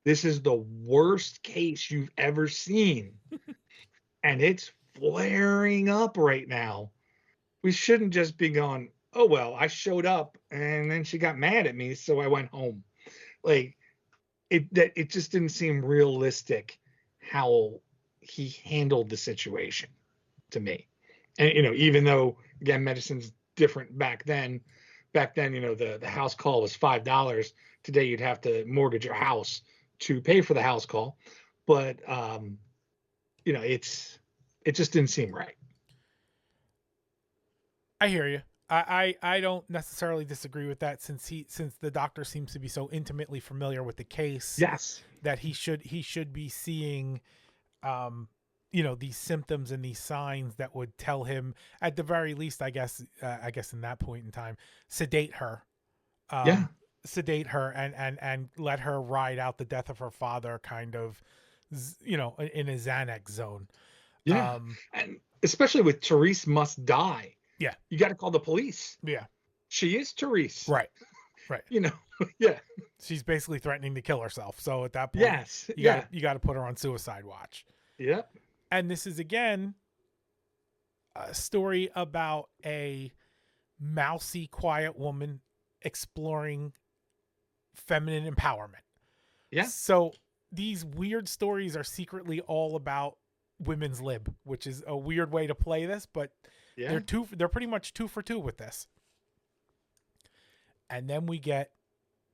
this is the worst case you've ever seen, and it's flaring up right now, we shouldn't just be going, oh, well, I showed up and then she got mad at me, so I went home. Like, it just didn't seem realistic how he handled the situation to me. And, even though, again, medicine's different back then, the house call was $5. Today, you'd have to mortgage your house to pay for the house call. But, it just didn't seem right. I hear you. I don't necessarily disagree with that since the doctor seems to be so intimately familiar with the case. Yes. That he should be seeing these symptoms and these signs that would tell him at the very least, I guess in that point in time, sedate her. Sedate her and let her ride out the death of her father kind of in a Xanax zone. Yeah. And especially with Therese must die. Yeah. You got to call the police. Yeah. She is Therese. Right. Yeah. She's basically threatening to kill herself. So at that point, yes. you got to put her on suicide watch. Yeah. And this is again a story about a mousy, quiet woman exploring feminine empowerment. Yeah. So these weird stories are secretly all about women's lib, which is a weird way to play this, but they're pretty much 2 for 2 with this. And then we get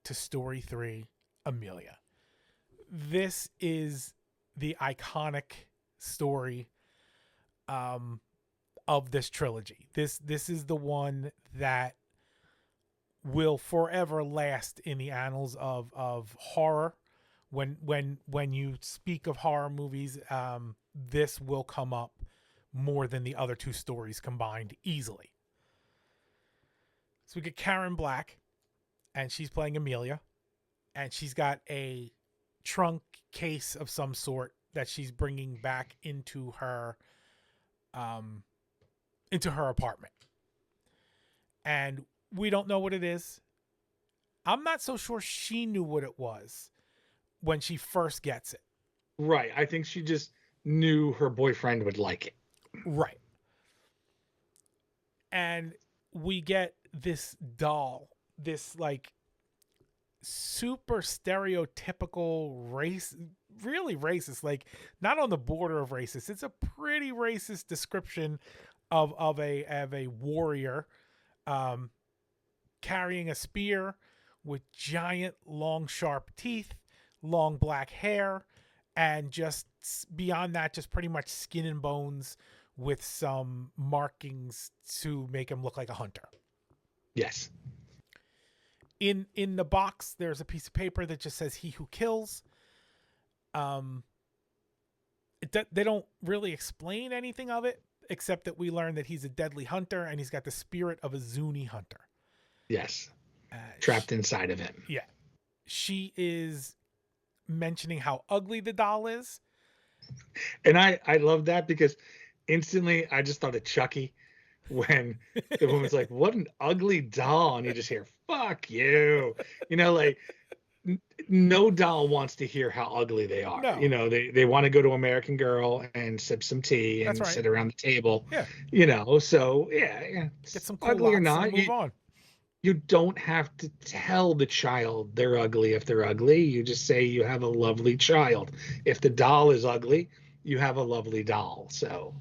to story 3, Amelia. This is the iconic story of this trilogy. This is the one that will forever last in the annals of horror. When you speak of horror movies, this will come up more than the other 2 stories combined easily. So we get Karen Black, and she's playing Amelia, and she's got a trunk case of some sort that she's bringing back into her apartment. And we don't know what it is. I'm not so sure she knew what it was when she first gets it. Right. I think she just knew her boyfriend would like it. Right. And we get this doll, this like super stereotypical really racist, like not on the border of racist. It's a pretty racist description of a warrior carrying a spear with giant, long, sharp teeth, long black hair, and just beyond that, just pretty much skin and bones with some markings to make him look like a hunter. Yes. In the box, there's a piece of paper that just says "He who kills." They don't really explain anything of it, except that we learn that he's a deadly hunter and he's got the spirit of a Zuni hunter. Yes. Trapped inside of him. Yeah. She is mentioning how ugly the doll is. And I love that because instantly I just thought of Chucky when the woman's like, "What an ugly doll," and you just hear "fuck you," like no doll wants to hear how ugly they are. No, They want to go to American Girl and sip some tea that's and right. sit around the table. Yeah, So yeah, get it's some ugly or culottes and not. move on. You don't have to tell the child they're ugly if they're ugly. You just say you have a lovely child. If the doll is ugly, you have a lovely doll. So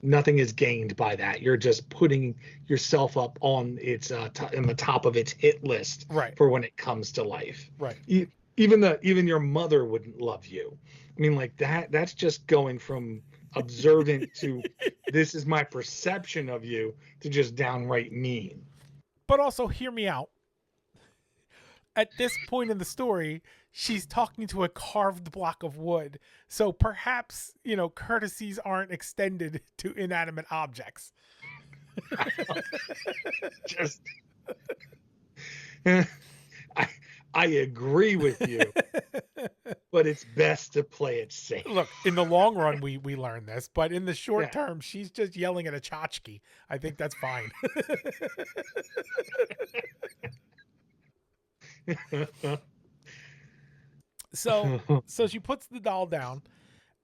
nothing is gained by that. You're just putting yourself up on its in the top of its hit list Right, for when it comes to life. right. Even your mother wouldn't love you. I mean, like that's just going from observant to this is my perception of you to just downright mean. But also, hear me out. At this point in the story, she's talking to a carved block of wood. So perhaps, courtesies aren't extended to inanimate objects. Just I I agree with you, but it's best to play it safe. Look, in the long run, we learn this, but in the short Yeah. term, she's just yelling at a tchotchke. I think that's fine. so so she puts the doll down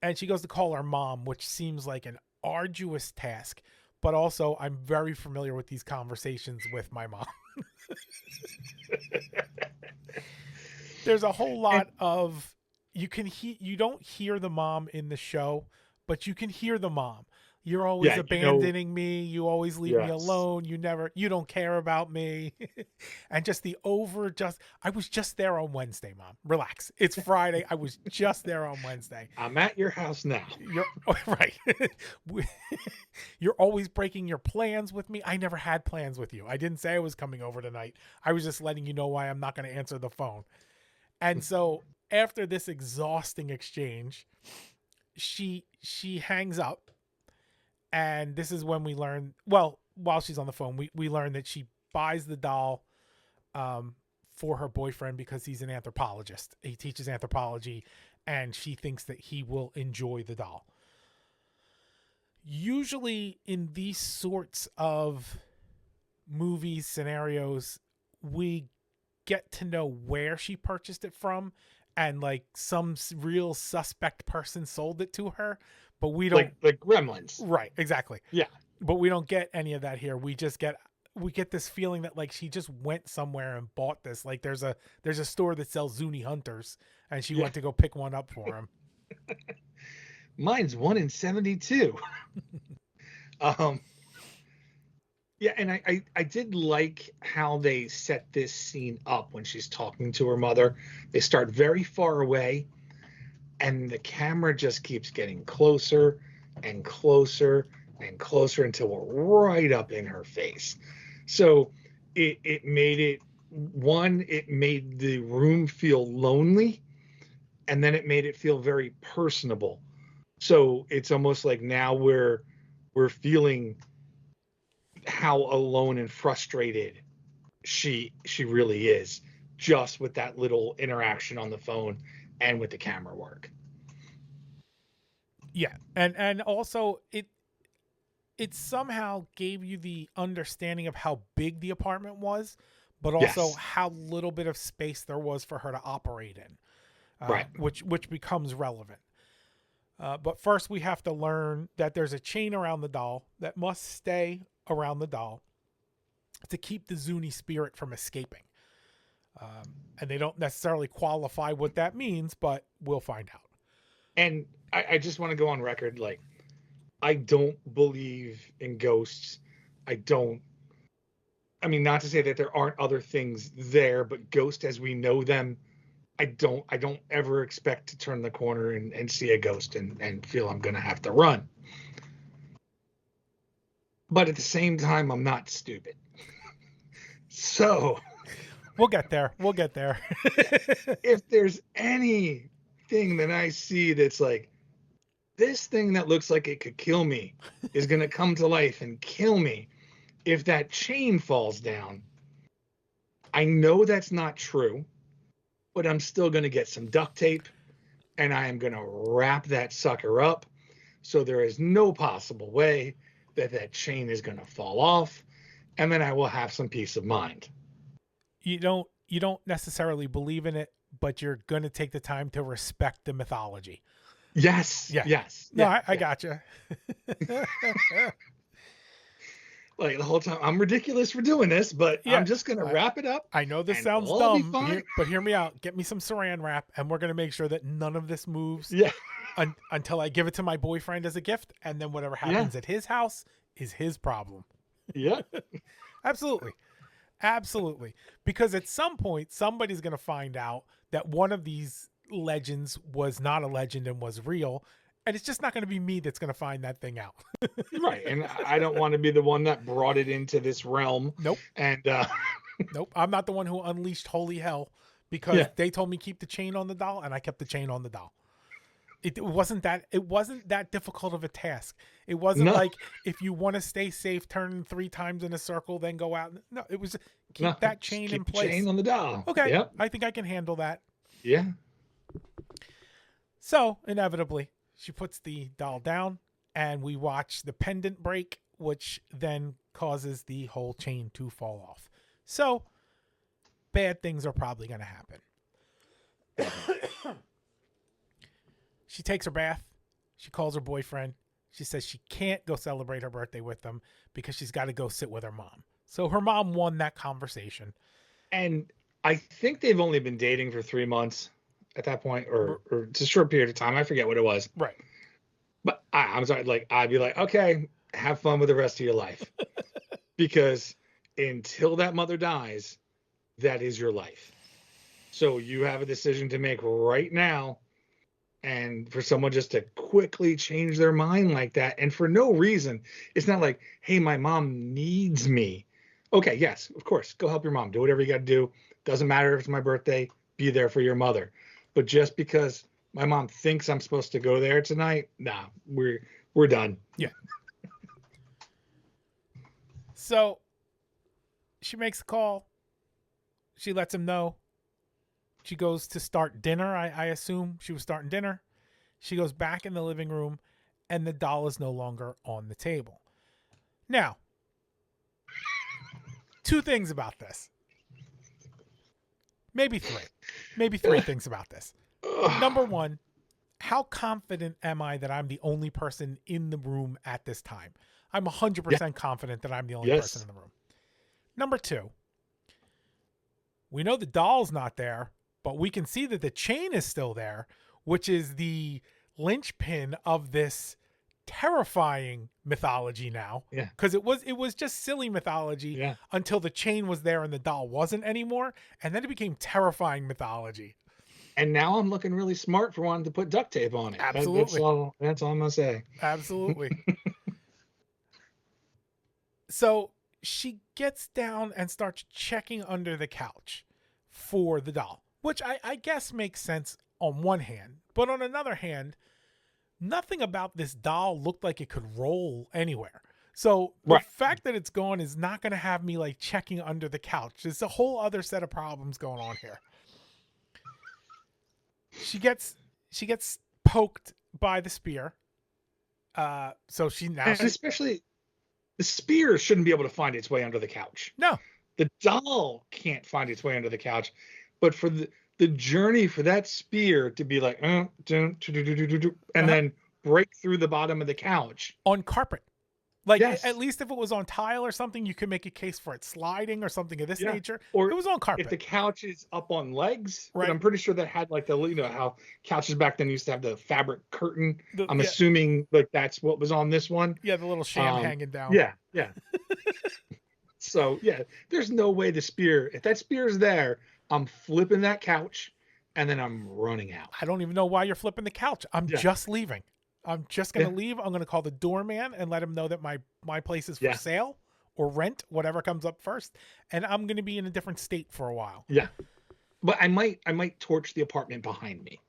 and she goes to call her mom, which seems like an arduous task. But also, I'm very familiar with these conversations with my mom. There's a whole lot of you don't hear the mom in the show, but you can hear the mom. You're always abandoning me. You always leave me alone. You don't care about me. And just I was just there on Wednesday, Mom. Relax. It's Friday. I was just there on Wednesday. I'm at your house now. You're right. You're always breaking your plans with me. I never had plans with you. I didn't say I was coming over tonight. I was just letting you know why I'm not going to answer the phone. And so after this exhausting exchange, she hangs up. And this is when we learn, while she's on the phone, we learn that she buys the doll for her boyfriend because he's an anthropologist. He teaches anthropology, and she thinks that he will enjoy the doll. Usually in these sorts of movies, scenarios, we get to know where she purchased it from, and like some real suspect person sold it to her. But we don't like Gremlins. Right, exactly. Yeah. But we don't get any of that here. We get this feeling that like she just went somewhere and bought this. Like there's a store that sells Zuni Hunters, and she went to go pick one up for him. Mine's 1 in 72. Yeah, and I did like how they set this scene up when she's talking to her mother. They start very far away, and the camera just keeps getting closer and closer and closer until we're right up in her face. So it made the room feel lonely, and then it made it feel very personable. So it's almost like now we're feeling how alone and frustrated she really is, just with that little interaction on the phone and with the camera work. Yeah, and also it somehow gave you the understanding of how big the apartment was, but also how little bit of space there was for her to operate in, right? Which becomes relevant. But first, we have to learn that there's a chain around the doll that must stay around the doll to keep the Zuni spirit from escaping. And they don't necessarily qualify what that means, but we'll find out. And I just want to go on record, like, I don't believe in ghosts. I mean, not to say that there aren't other things there, but ghosts as we know them, I don't ever expect to turn the corner and see a ghost and feel I'm going to have to run. But at the same time, I'm not stupid. So we'll get there. If there's anything that I see that's like, this thing that looks like it could kill me is going to come to life and kill me. If that chain falls down, I know that's not true. but I'm still going to get some duct tape and I am going to wrap that sucker up so there is no possible way that that chain is going to fall off, and then I will have some peace of mind. You don't necessarily believe in it, but you're going to take the time to respect the mythology. Yes. Yeah. Yes. No, Yeah, I gotcha. like the whole time, I'm ridiculous for doing this, but Yeah, I'm just going to wrap it up. I know this and sounds it'll all be dumb, fine. but hear me out. Get me some saran wrap, and we're going to make sure that none of this moves Yeah. until I give it to my boyfriend as a gift, and then whatever happens at his house is his problem. Yeah. Absolutely. Absolutely. Because at some point, somebody's going to find out that one of these legends was not a legend and was real. And it's just not going to be me that's going to find that thing out. Right. And I don't want to be the one that brought it into this realm. Nope. And Nope. I'm not the one who unleashed holy hell because they told me keep the chain on the doll, and I kept the chain on the doll. It wasn't that difficult of a task. It wasn't like, if you want to stay safe, turn 3 times in a circle, then go out. No, it was keep that chain in place. Chain on the doll. Okay. Yep. I think I can handle that. Yeah. So inevitably, she puts the doll down, and we watch the pendant break, which then causes the whole chain to fall off. So bad things are probably going to happen. She takes her bath. She calls her boyfriend. She says she can't go celebrate her birthday with them because she's got to go sit with her mom. So her mom won that conversation. And I think they've only been dating for 3 months at that point, or it's a short period of time. I forget what it was. Right. But I'm sorry, like, I'd be like, okay, have fun with the rest of your life. Because until that mother dies, that is your life. So you have a decision to make right now. And for someone just to quickly change their mind like that, and for no reason, it's not like, hey, my mom needs me. Okay, yes, of course, go help your mom. Do whatever you got to do. Doesn't matter if it's my birthday. Be there for your mother. But just because my mom thinks I'm supposed to go there tonight, nah, we're done. Yeah. So she makes a call. She lets him know. She goes to start dinner. I assume she was starting dinner. She goes back in the living room, and the doll is no longer on the table. Now, 2 things about this. Maybe 3. Maybe 3 things about this. Number 1, how confident am I that I'm the only person in the room at this time? I'm 100% confident that I'm the only person in the room. Number 2, we know the doll's not there, but we can see that the chain is still there, which is the linchpin of this terrifying mythology now. Yeah. Because it was just silly mythology until the chain was there and the doll wasn't anymore. And then it became terrifying mythology. And now I'm looking really smart for wanting to put duct tape on it. Absolutely. That's all I'm going to say. Absolutely. So she gets down and starts checking under the couch for the doll, which I guess makes sense on one hand. But on another hand, nothing about this doll looked like it could roll anywhere. So the fact that it's gone is not going to have me like checking under the couch. There's a whole other set of problems going on here. She gets poked by the spear. So she now... And especially, the spear shouldn't be able to find its way under the couch. No. The doll can't find its way under the couch. But for the journey for that spear to be like, and then break through the bottom of the couch. On carpet. Like, at least if it was on tile or something, you could make a case for it sliding or something of this nature. Or it was on carpet. If the couch is up on legs, right. I'm pretty sure that had like the, how couches back then used to have the fabric curtain. I'm assuming like that's what was on this one. Yeah, the little sham hanging down. Yeah. So, there's no way if that spear is there, I'm flipping that couch and then I'm running out. I don't even know why you're flipping the couch. I'm just leaving. I'm just going to leave. I'm going to call the doorman and let him know that my place is for sale or rent, whatever comes up first. And I'm going to be in a different state for a while. Yeah. But I might torch the apartment behind me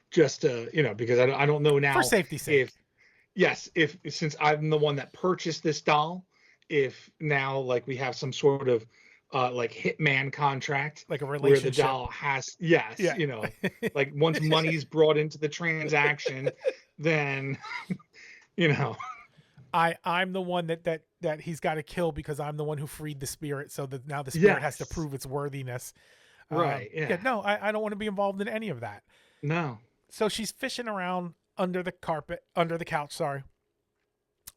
just to, because I don't know now. For safety's sake. If since I'm the one that purchased this doll, if now like we have some sort of like hitman contract Like a where the relationship. doll has, yes, Yeah. like once money's brought into the transaction, then you know, I'm the one that he's got to kill because I'm the one who freed the spirit. So that now the spirit has to yes, prove its worthiness. right, Yeah, yeah, no, I don't want to be involved in any of that. no, So she's fishing around under the carpet, under the couch, sorry.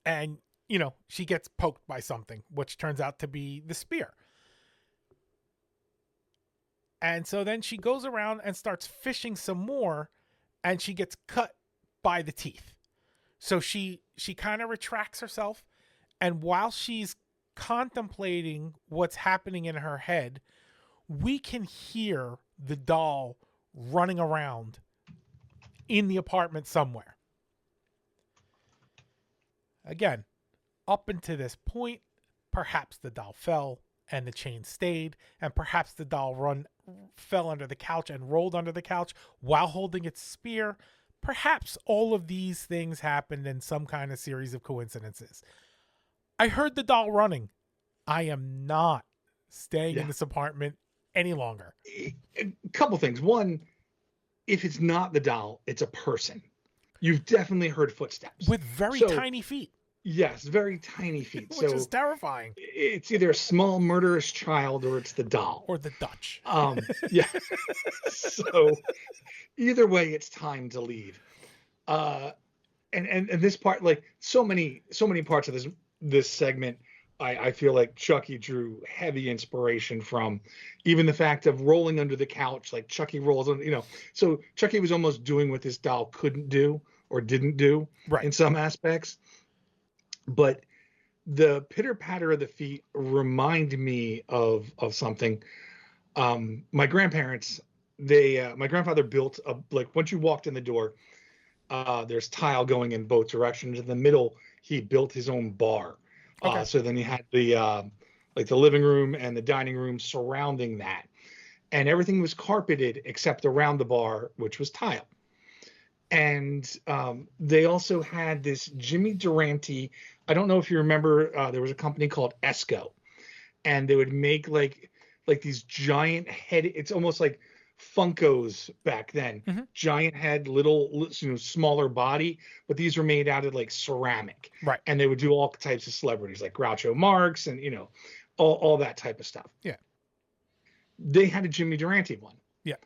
And, she gets poked by something, which turns out to be the spear. And so then she goes around and starts fishing some more, and she gets cut by the teeth. So she kind of retracts herself, and while she's contemplating what's happening in her head, we can hear the doll running around in the apartment somewhere. Again, up until this point, perhaps the doll fell and the chain stayed, and perhaps the doll fell under the couch and rolled under the couch while holding its spear. Perhaps all of these things happened in some kind of series of coincidences. I heard the doll running. I am not staying in this apartment any longer. A couple things. One, if it's not the doll, it's a person. You've definitely heard footsteps with very tiny feet. Yes, very tiny feet, which is terrifying. It's either a small murderous child or it's the doll or the Dutch. Yeah. So either way, it's time to leave. And this part, like so many parts of this segment, I feel like Chucky drew heavy inspiration from. Even the fact of rolling under the couch, like Chucky rolls on, so Chucky was almost doing what this doll couldn't do or didn't do in some aspects. But the pitter patter of the feet remind me of something. My grandparents, my grandfather built like once you walked in the door, there's tile going in both directions. In the middle, he built his own bar. Okay. So then you had the like the living room and the dining room surrounding that, and everything was carpeted except around the bar, which was tile. And they also had this Jimmy Durante. I don't know if you remember, there was a company called Esco, and they would make like these giant head. It's almost like Funkos back then. Mm-hmm. Giant head, little, smaller body, but these were made out of like ceramic. Right. And they would do all types of celebrities like Groucho Marx and all that type of stuff. Yeah. They had a Jimmy Durante one. Yeah.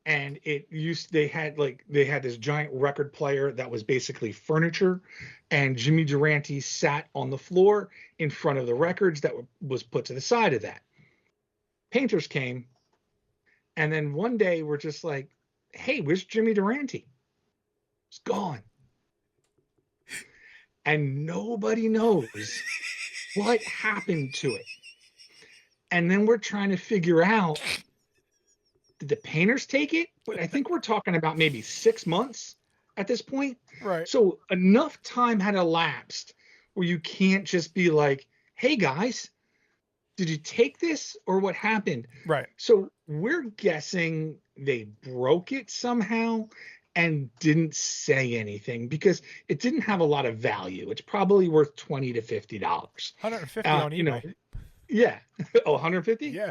And they had this giant record player that was basically furniture, and Jimmy Durante sat on the floor in front of the records that was put to the side of that. Painters came, and then one day we're just like, hey, where's Jimmy Durante? It's gone. And nobody knows what happened to it. And then we're trying to figure out, did the painters take it? But I think we're talking about maybe 6 months at this point. Right. So enough time had elapsed where you can't just be like, hey guys, did you take this or what happened? Right. So we're guessing they broke it somehow and didn't say anything because it didn't have a lot of value. It's probably worth $20 to $50. $150 on eBay. Yeah. Oh, 150? Yeah.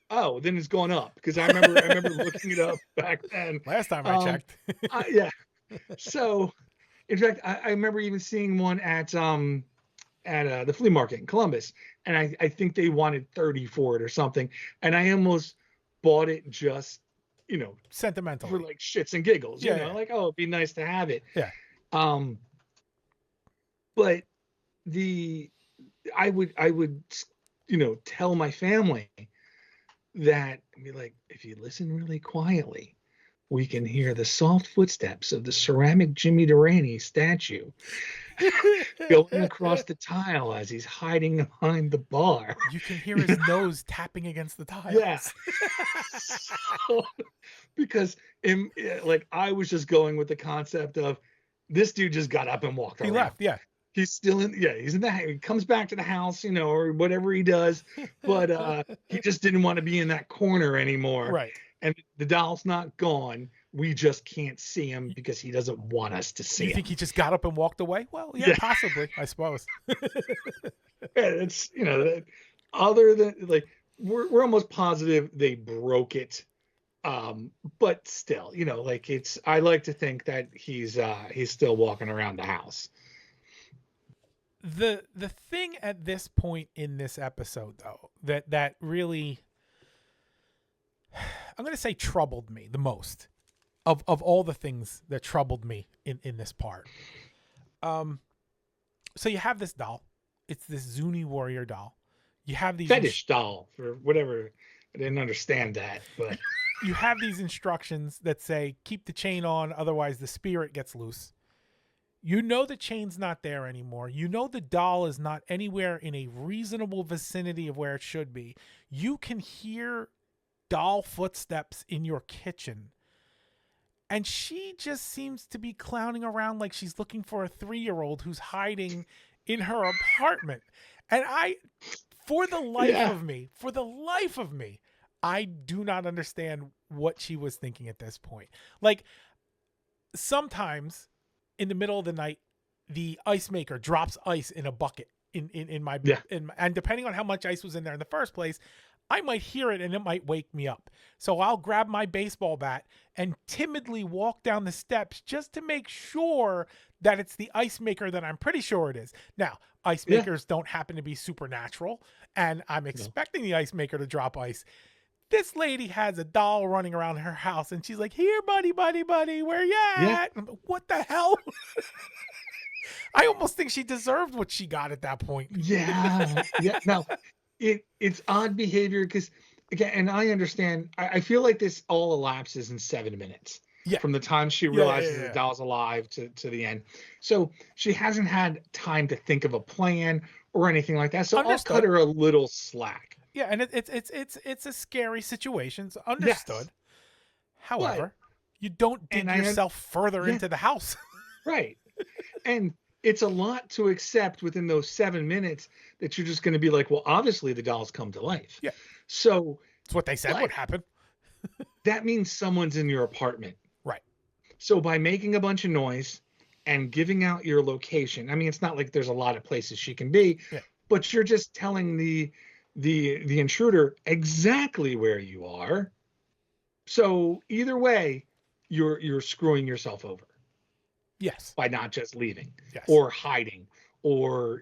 Oh, then it's gone up because I remember looking it up back then. Last time I checked. Yeah. So, in fact, I remember even seeing one at the flea market in Columbus, and I think they wanted 30 for it or something, and I almost bought it just sentimental for like shits and giggles. Yeah, like, oh, it'd be nice to have it. Yeah. But I would tell my family that, be like, if you listen really quietly, we can hear the soft footsteps of the ceramic Jimmy Durante statue going across the tile as he's hiding behind the bar. You can hear his nose tapping against the tiles. Yeah. So, because I was just going with the concept of this dude just got up and walked around. He left, yeah. He's still he's in he comes back to the house, or whatever he does, but he just didn't want to be in that corner anymore. Right. And the doll's not gone. We just can't see him because he doesn't want us to see him. You think he just got up and walked away? Well, yeah. Possibly, I suppose. It's, other than we're almost positive they broke it. But still, like I like to think that he's still walking around the house. The thing at this point in this episode, though, that really, I'm going to say, troubled me the most of all the things that troubled me in this part. So you have this doll. It's this Zuni Warrior doll. You have these Fetish doll for whatever. I didn't understand that, but you have these instructions that say keep the chain on, otherwise the spirit gets loose. You know the chain's not there anymore. You know the doll is not anywhere in a reasonable vicinity of where it should be. You can hear doll footsteps in your kitchen. And she just seems to be clowning around like she's looking for a 3-year-old who's hiding in her apartment. And for the life of me, I do not understand what she was thinking at this point. Like, sometimes in the middle of the night, the ice maker drops ice in a bucket and depending on how much ice was in there in the first place, I might hear it and it might wake me up. So I'll grab my baseball bat and timidly walk down the steps just to make sure that it's the ice maker that I'm pretty sure it is. Now, ice makers don't happen to be supernatural, and I'm expecting the ice maker to drop ice. This lady has a doll running around her house, and she's like, "Here, buddy, where you at?" Yeah. What the hell? I almost think she deserved what she got at that point. Yeah. Now, it's odd behavior because, again, and I understand. I feel like this all elapses in 7 minutes. Yeah. From the time she realizes the doll's alive to the end. So she hasn't had time to think of a plan or anything like that. So Understood. I'll cut her a little slack. Yeah, and it's a scary situation. So understood. Yes. However, you don't dig yourself further into the house. Right. And it's a lot to accept within those 7 minutes that you're just going to be like, well, obviously the doll's come to life. Yeah. So it's what they said would happen. That means someone's in your apartment. Right. So by making a bunch of noise and giving out your location, I mean, it's not like there's a lot of places she can be, but you're just telling the intruder exactly where you are. So either way, you're screwing yourself over. Yes. By not just leaving or hiding or,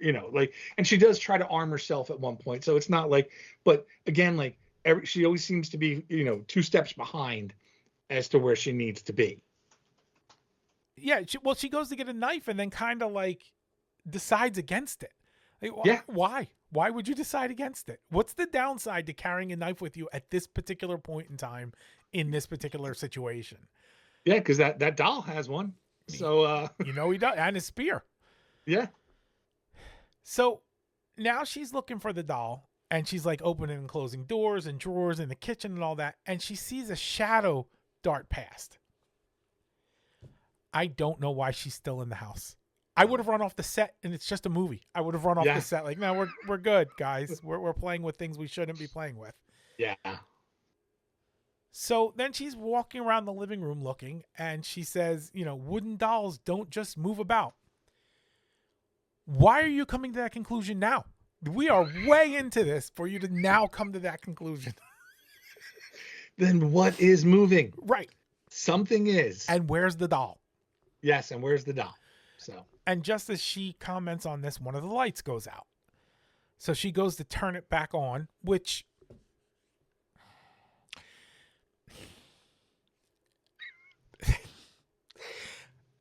and she does try to arm herself at one point. So it's not like, but again, like she always seems to be, 2 steps behind as to where she needs to be. Yeah. She goes to get a knife and then kind of like decides against it. Like, why? Why would you decide against it? What's the downside to carrying a knife with you at this particular point in time in this particular situation? Yeah, because that doll has one. So he does, and his spear. Yeah. So now she's looking for the doll, and she's like opening and closing doors and drawers in the kitchen and all that, and she sees a shadow dart past. I don't know why she's still in the house. I would have run off the set, and it's just a movie. I would have run off the set like, no, we're good, guys. We're playing with things we shouldn't be playing with. Yeah. So then she's walking around the living room looking, and she says, wooden dolls don't just move about. Why are you coming to that conclusion now? We are way into this for you to now come to that conclusion. Then what is moving? Right. Something is. And where's the doll? Yes, and where's the doll? So. And just as she comments on this, one of the lights goes out. So she goes to turn it back on, which...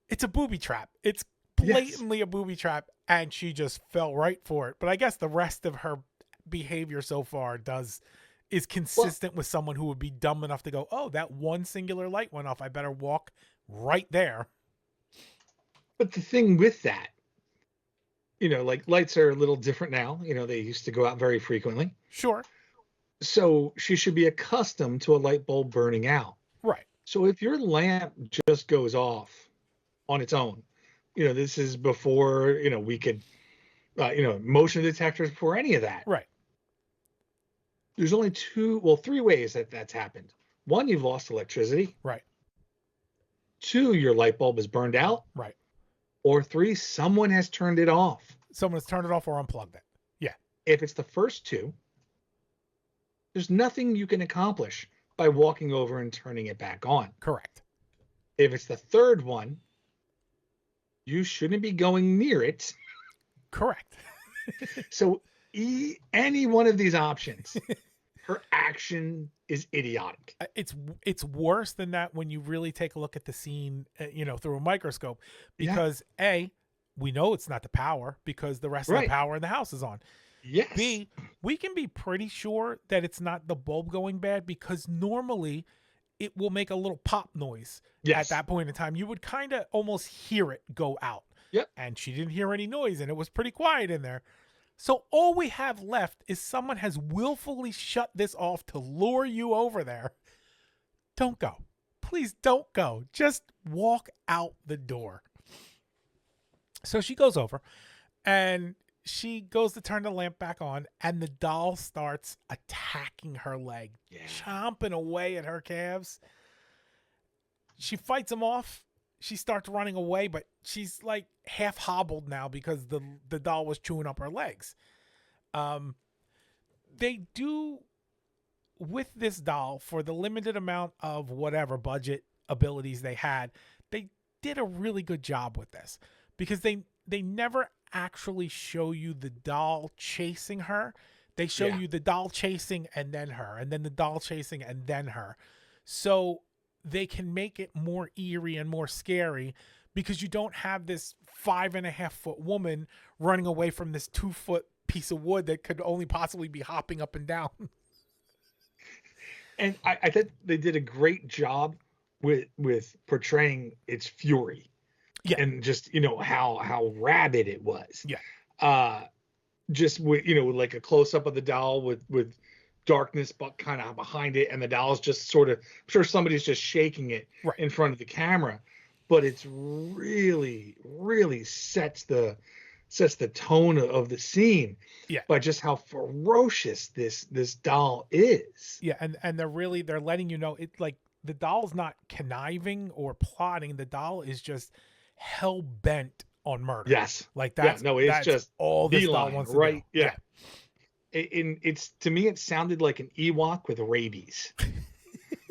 It's a booby trap. It's blatantly a booby trap, and she just fell right for it. But I guess the rest of her behavior so far is consistent with someone who would be dumb enough to go, oh, that one singular light went off. I better walk right there. But the thing with that, like lights are a little different now. They used to go out very frequently. Sure. So she should be accustomed to a light bulb burning out. Right. So if your lamp just goes off on its own, this is before, we could, motion detectors, before any of that. Right. There's only 3 ways that's happened. 1, you've lost electricity. Right. 2, your light bulb is burned out. Right. Or 3, someone has turned it off. Someone has turned it off or unplugged it. Yeah. If it's the first 2, there's nothing you can accomplish by walking over and turning it back on. Correct. If it's the third one, you shouldn't be going near it. Correct. So any one of these options, her action is idiotic. It's worse than that when you really take a look at the scene, through a microscope, because A, we know it's not the power because the rest of the power in the house is on. Yes. B, we can be pretty sure that it's not the bulb going bad because normally it will make a little pop noise at that point in time. You would kind of almost hear it go out. Yep. And she didn't hear any noise and it was pretty quiet in there. So all we have left is someone has willfully shut this off to lure you over there. Don't go. Please don't go. Just walk out the door. So she goes over and she goes to turn the lamp back on and the doll starts attacking her leg, chomping away at her calves. She fights him off. She starts running away, but she's like half hobbled now because the doll was chewing up her legs. They do with this doll, for the limited amount of whatever budget abilities they had, they did a really good job with this because they never actually show you the doll chasing her. They show you the doll chasing and then her, and then the doll chasing and then her. So they can make it more eerie and more scary because you don't have this 5.5-foot woman running away from this 2-foot piece of wood that could only possibly be hopping up and down. And I think they did a great job with portraying its fury. Yeah. And just, how rabid it was. Yeah. Just with, like a close up of the doll with darkness, but kind of behind it. And the doll's just sort of, I'm sure somebody's just shaking it in front of the camera, but it's really, really sets the tone of the scene by just how ferocious this doll is. Yeah. And they're letting you know it, like, the doll's not conniving or plotting. The doll is just hell bent on murder. Yes. Like that's it's just all this doll wants to do. Yeah. It's to me, it sounded like an Ewok with rabies.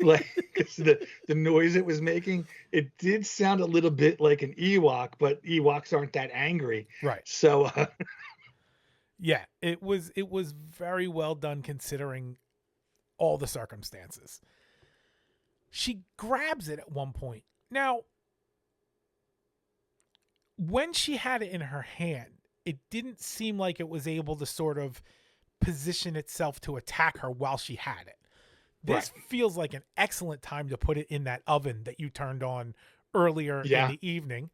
Like it's the noise it was making, it did sound a little bit like an Ewok, but Ewoks aren't that angry. Right. So yeah, it was very well done considering all the circumstances. She grabs it at one point. Now, when she had it in her hand, it didn't seem like it was able to sort of position itself to attack her while she had it. This feels like an excellent time to put it in that oven that you turned on earlier in the evening,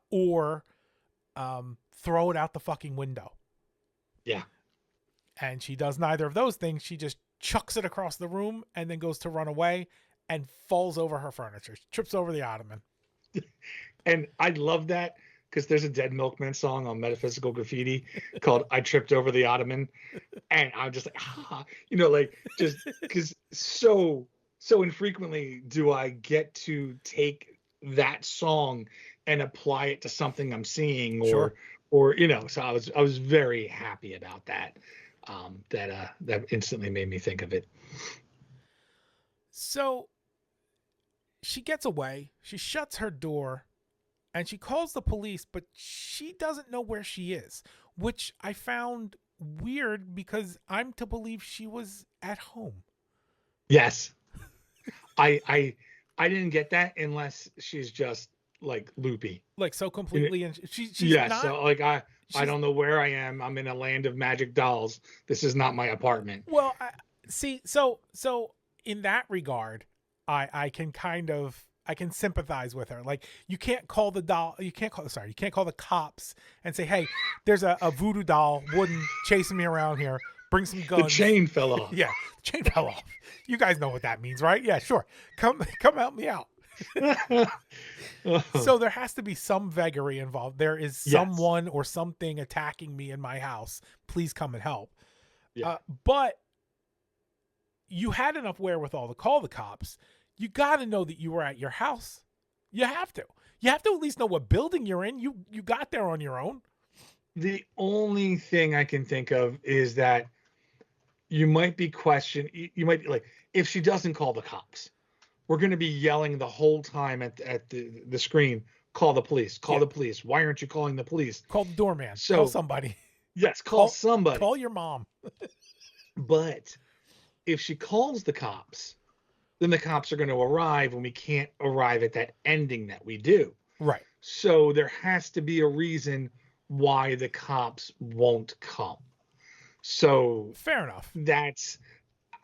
or throw it out the fucking window. Yeah. And she does neither of those things. She just chucks it across the room and then goes to run away and falls over her furniture. She trips over the ottoman. And I love that because there's a Dead Milkman song on Metaphysical Graffiti called I Tripped Over the Ottoman. And I'm just like, just because so infrequently do I get to take that song and apply it to something I'm seeing or so I was very happy about that. That instantly made me think of it. So she gets away, she shuts her door, and she calls the police, but she doesn't know where she is, which I found weird because I'm to believe she was at home. Yes. I didn't get that unless she's just like loopy. Like so completely and she's not, so like I don't know where I am. I'm in a land of magic dolls. This is not my apartment. Well, so in that regard, I can sympathize with her. Like you can't call the cops and say, hey, there's a voodoo doll wooden chasing me around here. Bring some guns. The chain fell off. Yeah, the chain fell off. You guys know what that means, right? Yeah, sure. Come help me out. So there has to be some vagary involved. There is someone or something attacking me in my house. Please come and help. Yeah. But you had enough wherewithal to call the cops. You got to know that you were at your house. You have to at least know what building you're in. You got there on your own. The only thing I can think of is that you might be questioned. You might be like, if she doesn't call the cops, we're going to be yelling the whole time at the screen, call the police, call Yeah. the police. Why aren't you calling the police? Call the doorman. Call So, somebody. yes, call somebody. Call your mom. But if she calls the cops, then the cops are going to arrive, and we can't arrive at that ending that we do. Right. So there has to be a reason why the cops won't come. So Fair enough. that's,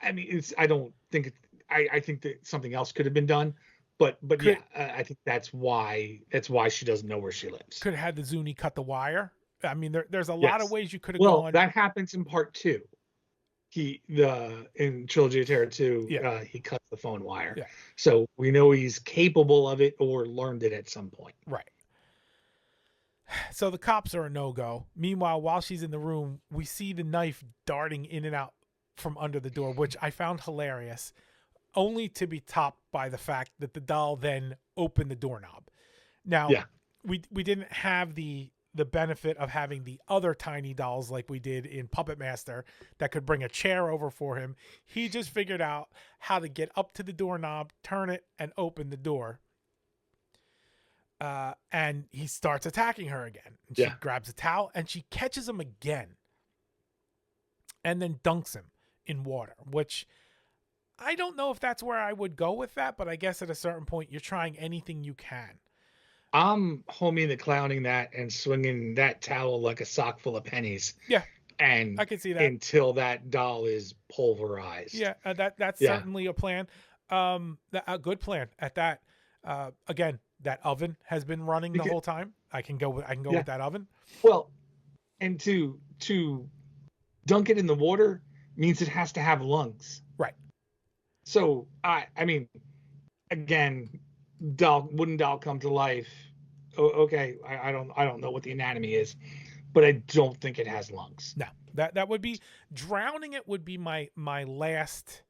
I mean, it's, I don't think, I think that something else could have been done, but yeah, I think that's why she doesn't know where she lives. Could have had the Zuni cut the wire. I mean, there's a lot of Yes. ways you could have Well, gone. that happens in part 2. In Trilogy of Terror 2, Yeah. he cuts the phone wire. Yeah. So we know he's capable of it or learned it at some point. Right. So the cops are a no-go. Meanwhile, while she's in the room, we see the knife darting in and out from under the door, which I found hilarious, only to be topped by the fact that the doll then opened the doorknob. Now, Yeah. we didn't have the benefit of having the other tiny dolls like we did in Puppet Master that could bring a chair over for him. He just figured out how to get up to the doorknob, turn it, and open the door. And he starts attacking her again. And she grabs a towel and she catches him again and then dunks him in water, which I don't know if that's where I would go with that, but I guess at a certain point you're trying anything you can. I'm homing the clowning that and swinging that towel like a sock full of pennies. Yeah. And I can see that until that doll is pulverized. Yeah, that's certainly a plan. A good plan at that. Again, that oven has been running the whole time. I can go with that oven. Well, and to dunk it in the water means it has to have lungs. Right. So I mean, again, wooden doll come to life. Okay, I don't know what the anatomy is, but I don't think it has lungs. No, that would be drowning. It would be my last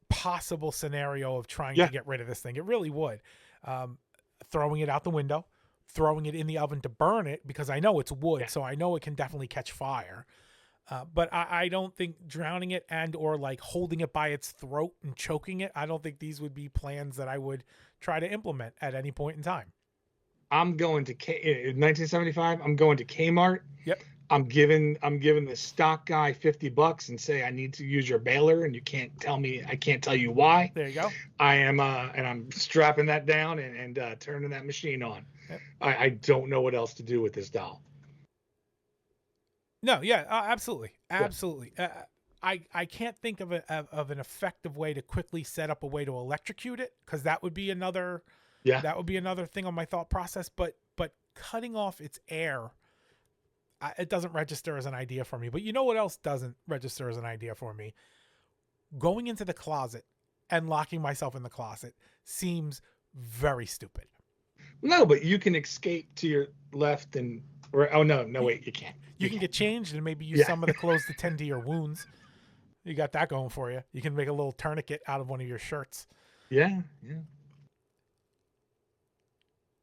possible scenario of trying to get rid of this thing. It really would. Throwing it out the window, throwing it in the oven to burn it, because I know it's wood, so I know it can definitely catch fire. But I don't think drowning it and or like holding it by its throat and choking it, I don't think these would be plans that I would try to implement at any point in time. I'm going to in 1975. I'm going to Kmart. Yep. I'm giving the stock guy $50 and say I need to use your baler, and you can't tell me. I can't tell you why. There you go. I am, and I'm strapping that down and turning that machine on. Yep. I don't know what else to do with this doll. No, yeah, absolutely. I can't think of an effective way to quickly set up a way to electrocute it, because that would be another thing on my thought process. But cutting off its air, it doesn't register as an idea for me. But you know what else doesn't register as an idea for me? Going into the closet and locking myself in the closet seems very stupid. No, but you can escape to your left and oh no, wait, you can't. You can get changed and maybe use some of the clothes to tend to your wounds. You got that going for you. You can make a little tourniquet out of one of your shirts. Yeah.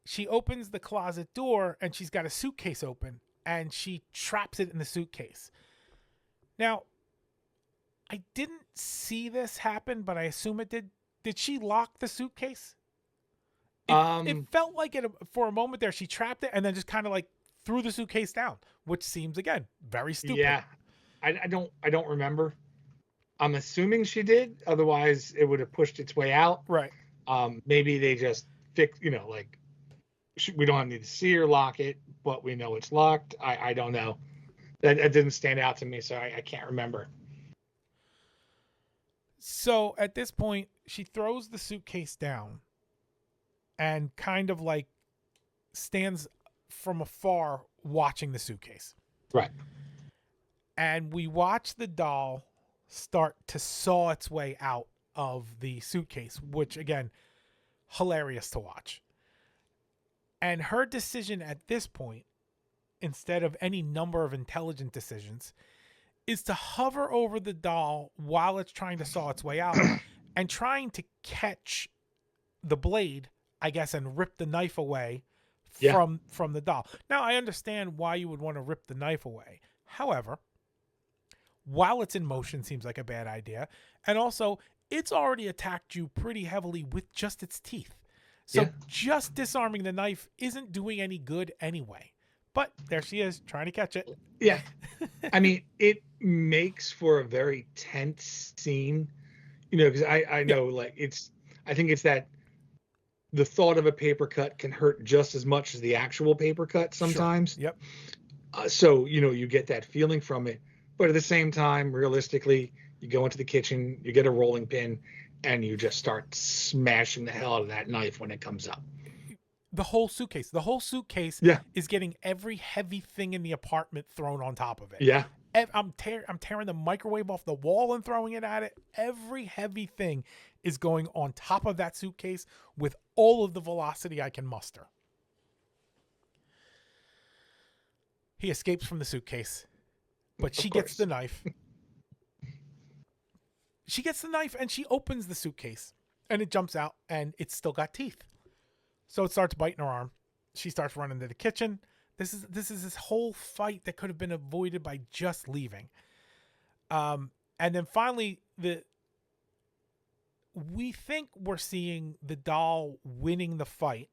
She opens the closet door and she's got a suitcase open and she traps it in the suitcase. Now, I didn't see this happen, but I assume it did. Did she lock the suitcase? It felt like it for a moment there. She trapped it and then just kind of like threw the suitcase down, which seems again very stupid. Yeah, I don't remember. I'm assuming she did. Otherwise, it would have pushed its way out. Right. Maybe they just fix. Like we don't need to see her lock it, but we know it's locked. I don't know. That didn't stand out to me, so I can't remember. So at this point, she throws the suitcase down and kind of like stands from afar watching the suitcase. Right. And we watch the doll start to saw its way out of the suitcase, which again, hilarious to watch. And her decision at this point, instead of any number of intelligent decisions, is to hover over the doll while it's trying to saw its way out and trying to catch the blade, I guess, and rip the knife away from the doll. Now, I understand why you would want to rip the knife away. However, while it's in motion seems like a bad idea. And also, it's already attacked you pretty heavily with just its teeth. Yeah. So just disarming the knife isn't doing any good anyway. But there she is, trying to catch it. Yeah. I mean, it makes for a very tense scene, because I Yeah, know, like, I think it's that the thought of a paper cut can hurt just as much as the actual paper cut sure. sometimes. Yep. So, you get that feeling from it. But at the same time, realistically, you go into the kitchen, you get a rolling pin, and you just start smashing the hell out of that knife when it comes up. The whole suitcase. The whole suitcase Yeah. is getting every heavy thing in the apartment thrown on top of it. Yeah. I'm tearing the microwave off the wall and throwing it at it. Every heavy thing is going on top of that suitcase with all of the velocity I can muster. He escapes from the suitcase, but she gets the knife. She gets the knife and she opens the suitcase and it jumps out and it's still got teeth. So it starts biting her arm. She starts running to the kitchen. This is this whole fight that could have been avoided by just leaving. And then finally we think we're seeing the doll winning the fight.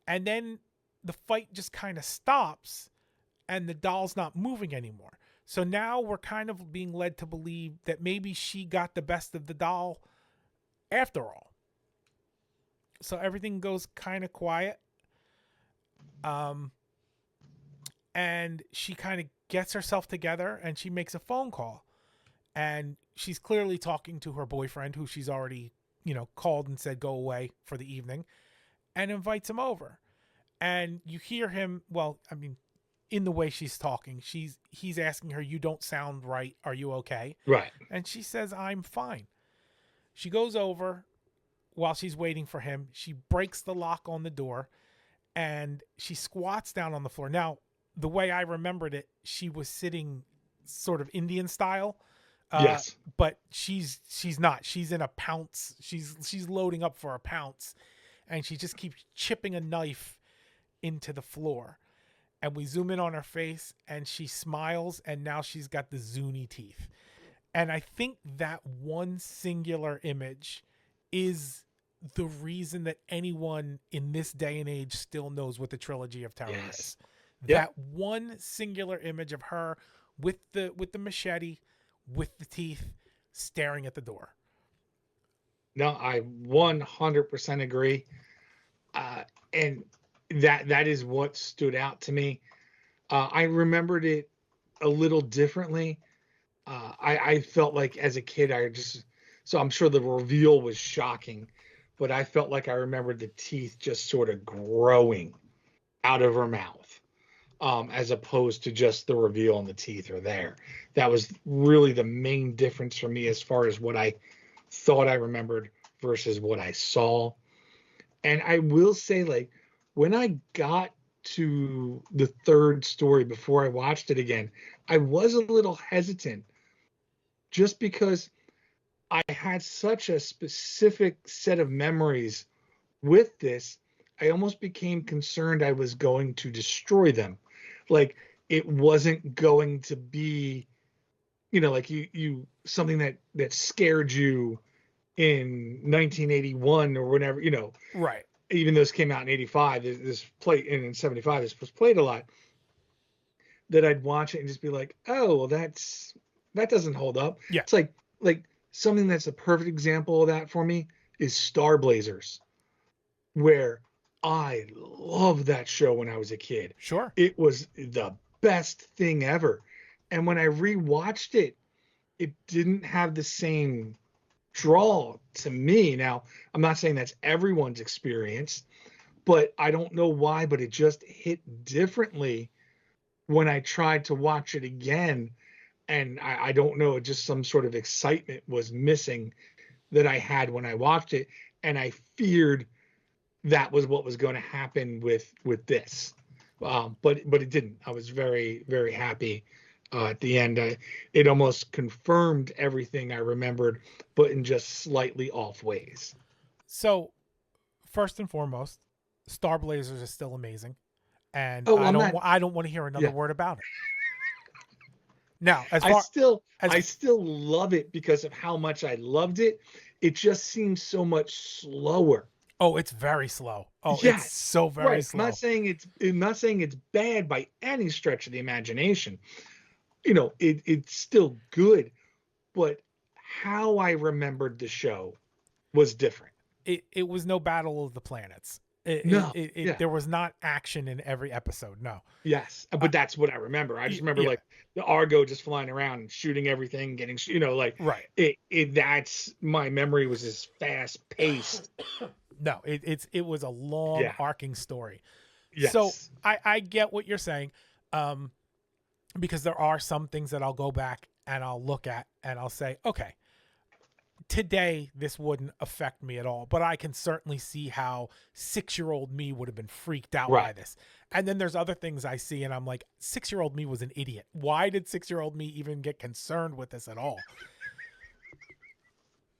And then the fight just kind of stops and the doll's not moving anymore. So now we're kind of being led to believe that maybe she got the best of the doll after all. So everything goes kind of quiet. And she kind of gets herself together and she makes a phone call. And she's clearly talking to her boyfriend, who she's already, called and said go away for the evening, and invites him over. And you hear him, in the way she's talking, he's asking her, "You don't sound right. Are you okay?" Right. And she says, "I'm fine." She goes over while she's waiting for him. She breaks the lock on the door and she squats down on the floor. Now, the way I remembered it, she was sitting sort of Indian style. Yes. But she's not. She's in a pounce. She's loading up for a pounce, and she just keeps chipping a knife into the floor. And we zoom in on her face, and she smiles, and now she's got the Zuni teeth. And I think that one singular image is the reason that anyone in this day and age still knows what the Trilogy of Terror is. Yep. That one singular image of her with the machete, with the teeth, staring at the door. No, I 100% agree. And that is what stood out to me. I remembered it a little differently. I felt like as a kid, so I'm sure the reveal was shocking, but I felt like I remembered the teeth just sort of growing out of her mouth, as opposed to just the reveal and the teeth are there. That was really the main difference for me as far as what I thought I remembered versus what I saw. And I will say, like, when I got to the third story before I watched it again, I was a little hesitant just because I had such a specific set of memories with this. I almost became concerned I was going to destroy them. Like, it wasn't going to be, like you something that scared you in 1981 or whenever, Right. even though this came out in 85, this played in 75, this was played a lot, that I'd watch it and just be like, oh, well, that doesn't hold up. Yeah. It's like something that's a perfect example of that for me is Star Blazers, where I loved that show when I was a kid. Sure. It was the best thing ever. And when I rewatched it, it didn't have the same draw to me. Now, I'm not saying that's everyone's experience, but I don't know why, but it just hit differently when I tried to watch it again. And I don't know, just some sort of excitement was missing that I had when I watched it. And I feared that was what was going to happen with this. But it didn't. I was very, very happy at the end. It almost confirmed everything I remembered, but in just slightly off ways. So, first and foremost, Star Blazers is still amazing, and Oh, I I'm don't not. I don't want to hear another Yeah. word about it. Now, I still as I still love it because of how much I loved it. It just seems so much slower. oh, it's very slow. Oh, it's Yes. so very Right. slow. I'm not saying it's bad by any stretch of the imagination. It's still good, but how I remembered the show was different. It was no Battle of the Planets. No. Yeah. There was not action in every episode. No. Yes. Uh, But that's what I remember. I just remember yeah. like the Argo just flying around and shooting everything, like Right. that's my memory was as fast paced. No. It was a long Yeah. arcing story. So Yes. I get what you're saying, because there are some things that I'll go back and I'll look at and I'll say, okay, today this wouldn't affect me at all, but I can certainly see how 6-year-old me would have been freaked out by Right. this. And then there's other things I see and I'm like, 6-year-old me was an idiot. Why did 6-year-old me even get concerned with this at all?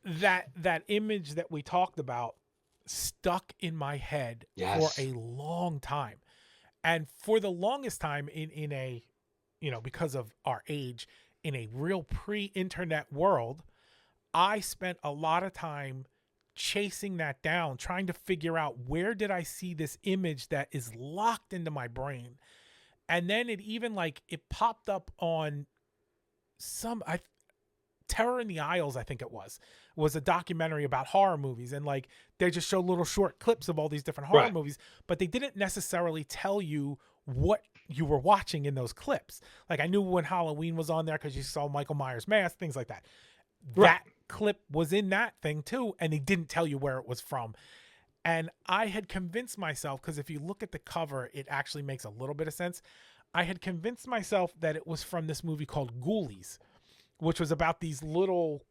That image that we talked about stuck in my head Yes. for a long time. And for the longest time in a, because of our age, in a real pre-internet world, I spent a lot of time chasing that down, trying to figure out where did I see this image that is locked into my brain. And then it popped up on Terror in the Isles, I think it was a documentary about horror movies. And like, they just show little short clips of all these different horror Right. movies, but they didn't necessarily tell you what you were watching in those clips. Like, I knew when Halloween was on there because you saw Michael Myers' mask, things like that. Right. That clip was in that thing too, and they didn't tell you where it was from. And I had convinced myself, because if you look at the cover, it actually makes a little bit of sense. I had convinced myself that it was from this movie called Ghoulies, which was about these little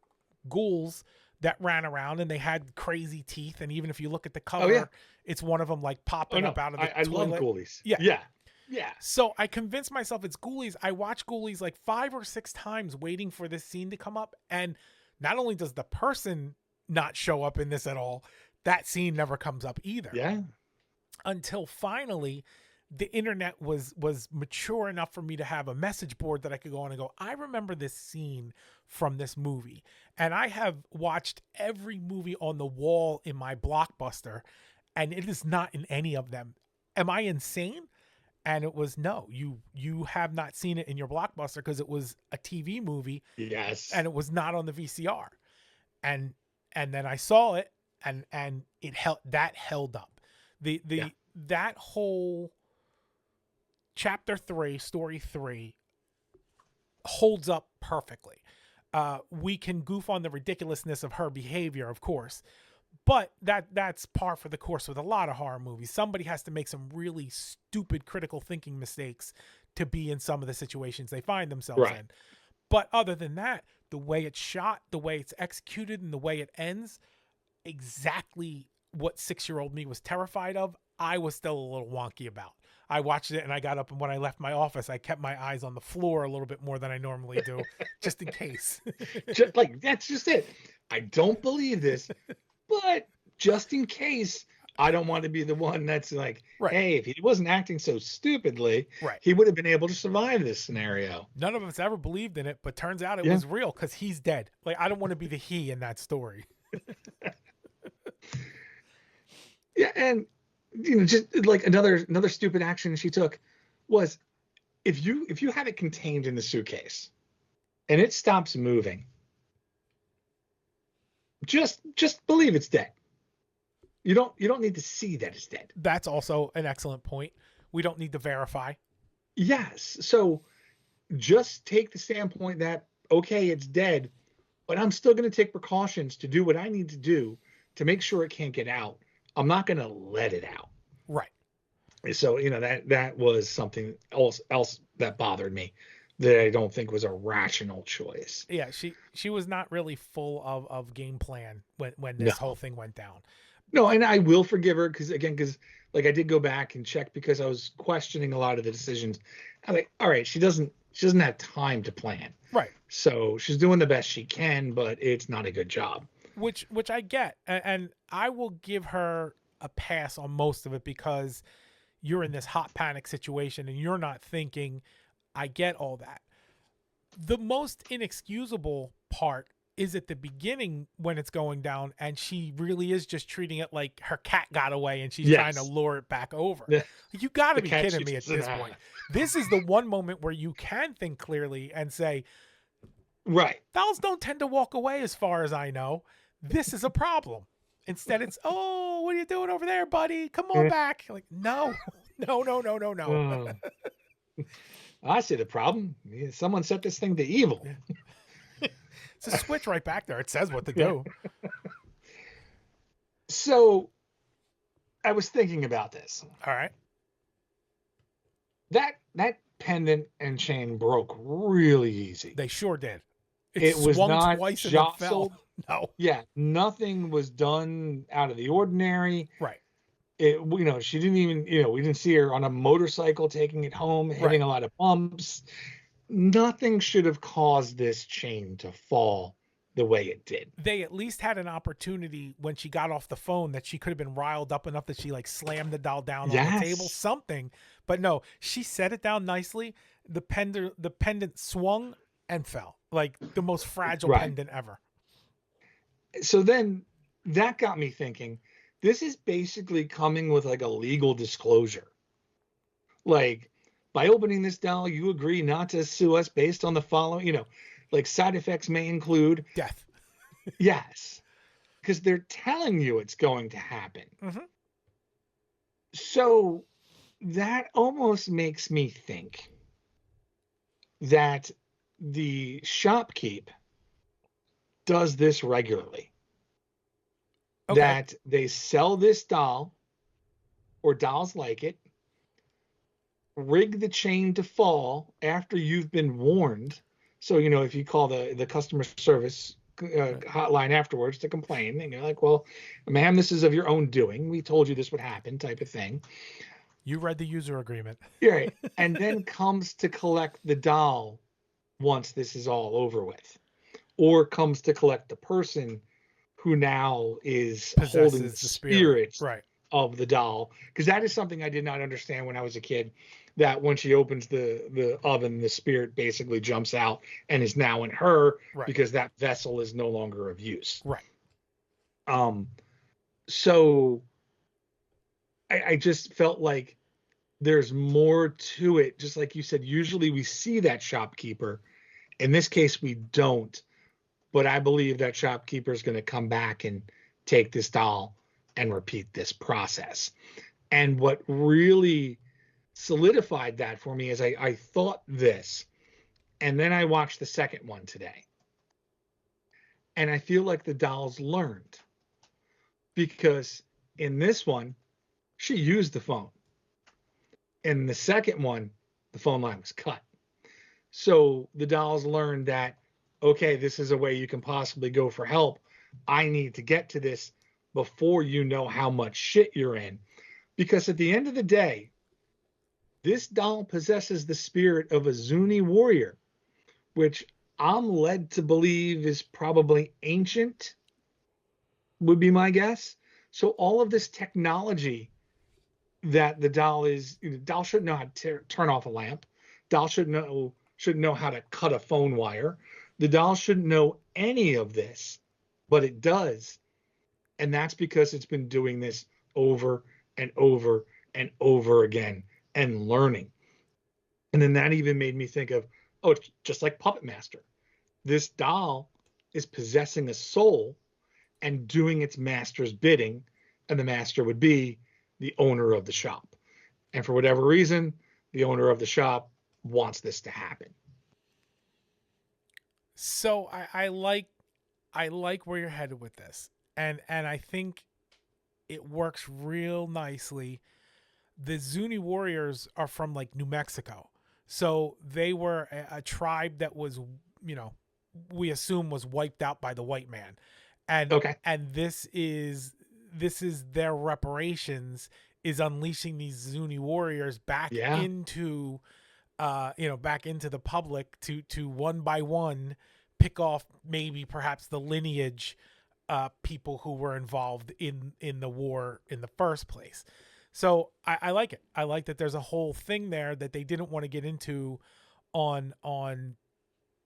ghouls that ran around and they had crazy teeth. And even if you look at the cover, it's one of them like popping up out of the I toilet. love Ghoulies. Yeah. Yeah. Yeah. So I convinced myself it's Ghoulies. I watched Ghoulies like 5 or 6 times waiting for this scene to come up. And not only does the person not show up in this at all, that scene never comes up either. Yeah. Until finally the internet was mature enough for me to have a message board that I could go on and go, I remember this scene from this movie. And I have watched every movie on the wall in my Blockbuster, and it is not in any of them. Am I insane? And it was, no, you have not seen it in your Blockbuster because it was a TV movie. Yes. And it was not on the VCR. And then I saw it and it held up. That whole chapter 3, story 3 holds up perfectly. We can goof on the ridiculousness of her behavior, of course, but that's par for the course with a lot of horror movies. Somebody has to make some really stupid critical thinking mistakes to be in some of the situations they find themselves in. But other than that, the way it's shot, the way it's executed, and the way it ends, exactly what 6-year-old me was terrified of, I was still a little wonky about. I watched it and I got up, and when I left my office, I kept my eyes on the floor a little bit more than I normally do, just in case. That's just it. I don't believe this, but just in case, I don't want to be the one that's like, hey, if he wasn't acting so stupidly, he would have been able to survive this scenario. None of us ever believed in it, but turns out it was real because he's dead. Like, I don't want to be the he in that story. Yeah, and just like another stupid action she took was if you have it contained in the suitcase and it stops moving, just believe it's dead. You don't need to see that it's dead. That's also an excellent point. We don't need to verify. Yes. So just take the standpoint that, okay, it's dead, but I'm still going to take precautions to do what I need to do to make sure it can't get out. I'm not going to let it out. Right. So, that was something else that bothered me that I don't think was a rational choice. Yeah. She was not really full of game plan when this whole thing went down. No, and I will forgive her because like I did go back and check because I was questioning a lot of the decisions. I'm like, all right, she doesn't have time to plan. Right. So she's doing the best she can, but it's not a good job. Which I get. And I will give her a pass on most of it because you're in this hot panic situation and you're not thinking. I get all that. The most inexcusable part is at the beginning when it's going down, and she really is just treating it like her cat got away and she's trying to Yes. lure it back over. The, You got to the be cat kidding she me at doesn't this have. point. This is the one moment where you can think clearly and say, Right. dolls don't tend to walk away as far as I know. This is a problem. Instead, it's, oh, what are you doing over there, buddy? Come on back. Like, no, no, no, no, no, no. Oh. I see the problem. Someone set this thing to evil. It's a switch right back there. It says what to Yeah. do. So I was thinking about this. All right. That pendant and chain broke really easy. They sure did. It was swung not twice and then fell. jostled. No. Yeah, nothing was done out of the ordinary. Right. She didn't even, we didn't see her on a motorcycle taking it home, hitting a lot of bumps. Nothing should have caused this chain to fall the way it did. They at least had an opportunity when she got off the phone that she could have been riled up enough that she like slammed the doll down on the table, something. But no, she set it down nicely. The pendant swung and fell, like the most fragile pendant ever. So then that got me thinking, this is basically coming with like a legal disclosure. Like, by opening this doll, you agree not to sue us based on the following, like side effects may include death. Yes. Because they're telling you it's going to happen. Mm-hmm. So that almost makes me think that the shopkeep does this regularly. Okay. That they sell this doll or dolls like it, rig the chain to fall after you've been warned. So, if you call the customer service hotline afterwards to complain, and you're like, well, ma'am, this is of your own doing. We told you this would happen, type of thing. You read the user agreement. Right. And then comes to collect the doll once this is all over with, or comes to collect the person who now is holding the spirit of the doll. Because that is something I did not understand when I was a kid, that when she opens the oven, the spirit basically jumps out and is now in her because that vessel is no longer of use. Right. So I just felt like there's more to it. Just like you said, usually we see that shopkeeper. In this case, we don't. But I believe that shopkeeper is going to come back and take this doll and repeat this process. And what really solidified that for me is I thought this, and then I watched the second one today. And I feel like the dolls learned, because in this one, she used the phone. In the second one, the phone line was cut. So the dolls learned that, okay, this is a way you can possibly go for help. I need to get to this before you know how much shit you're in. Because at the end of the day, this doll possesses the spirit of a Zuni Warrior, which I'm led to believe is probably ancient, would be my guess. So all of this technology that the doll shouldn't know how to turn off a lamp. Doll shouldn't know how to cut a phone wire. The doll shouldn't know any of this, but it does. And that's because it's been doing this over and over and over again and learning. And then that even made me think of, it's just like Puppet Master. This doll is possessing a soul and doing its master's bidding, and the master would be the owner of the shop. And for whatever reason, the owner of the shop wants this to happen. So I like where you're headed with this, and I think it works real nicely. The Zuni Warriors are from like New Mexico, so they were a tribe that was, we assume was wiped out by the white man, and this is their reparations, is unleashing these Zuni Warriors back into back into the public to one by one pick off perhaps the lineage people who were involved in the war in the first place. So I like it. I like that there's a whole thing there that they didn't want to get into on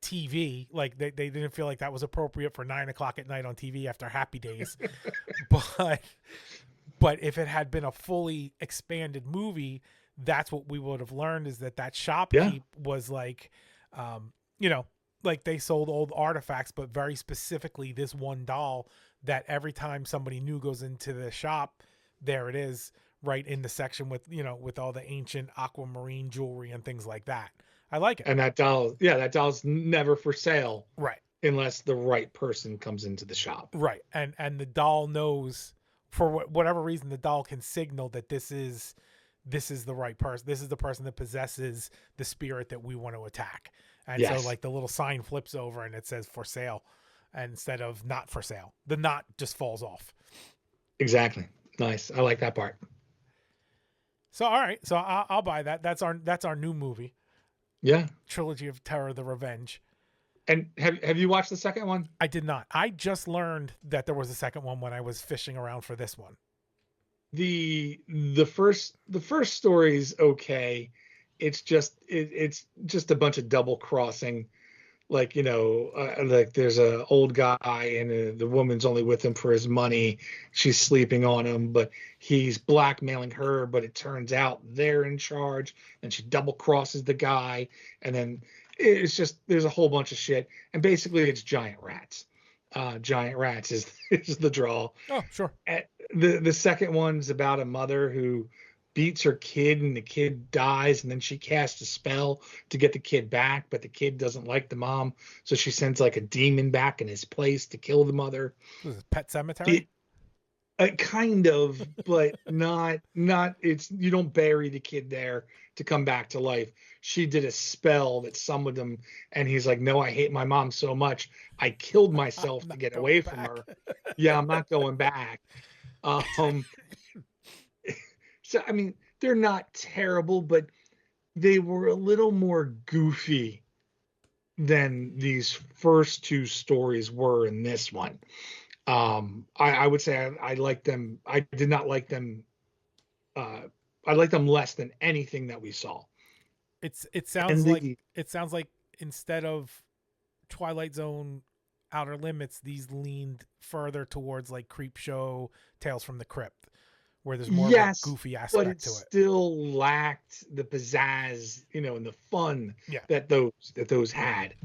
TV. Like they didn't feel like that was appropriate for 9 o'clock at night on TV after Happy Days. but if it had been a fully expanded movie, that's what we would have learned, is that Yeah. shopkeep was like, you know, like they sold old artifacts, but very specifically this one doll that every time somebody new goes into the shop, there it is, right in the section with, with all the ancient aquamarine jewelry and things like that. I like it. And that doll's never for sale Right. unless the right person comes into the shop. Right. And the doll knows, for whatever reason, the doll can signal that this is the right person. This is the person that possesses the spirit that we want to attack. And Yes. so like the little sign flips over and it says for sale, and instead of not for sale. The not just falls off. Exactly. Nice. I like that part. So all right, so I'll buy that. That's our new movie. Yeah. Trilogy of Terror: The Revenge. And have you watched the second one? I did not. I just learned that there was a second one when I was fishing around for this one. The first story's okay. It's just a bunch of double crossing. Like, like there's a old guy and the woman's only with him for his money. She's sleeping on him, but he's blackmailing her, but it turns out they're in charge, and she double crosses the guy. And then it's just, there's a whole bunch of shit. And basically it's giant rats. Giant rats is the draw. Oh, sure. The second one's about a mother who beats her kid, and the kid dies, and then she casts a spell to get the kid back, but the kid doesn't like the mom, so she sends like a demon back in his place to kill the mother. Was it Pet Cemetery? Kind of, but not. It's, you don't bury the kid there to come back to life. She did a spell that summoned him, and he's like, no, I hate my mom so much I killed myself to get away from her. Yeah, I'm not going back. So, I mean, they're not terrible, but they were a little more goofy than these first two stories were in this one. I would say I like them. I did not like them. I like them less than anything that we saw. It sounds like instead of Twilight Zone, Outer Limits, these leaned further towards like Creepshow, Tales from the Crypt, where there's more of a goofy aspect but it to it. Still lacked the pizzazz, and the fun that those had.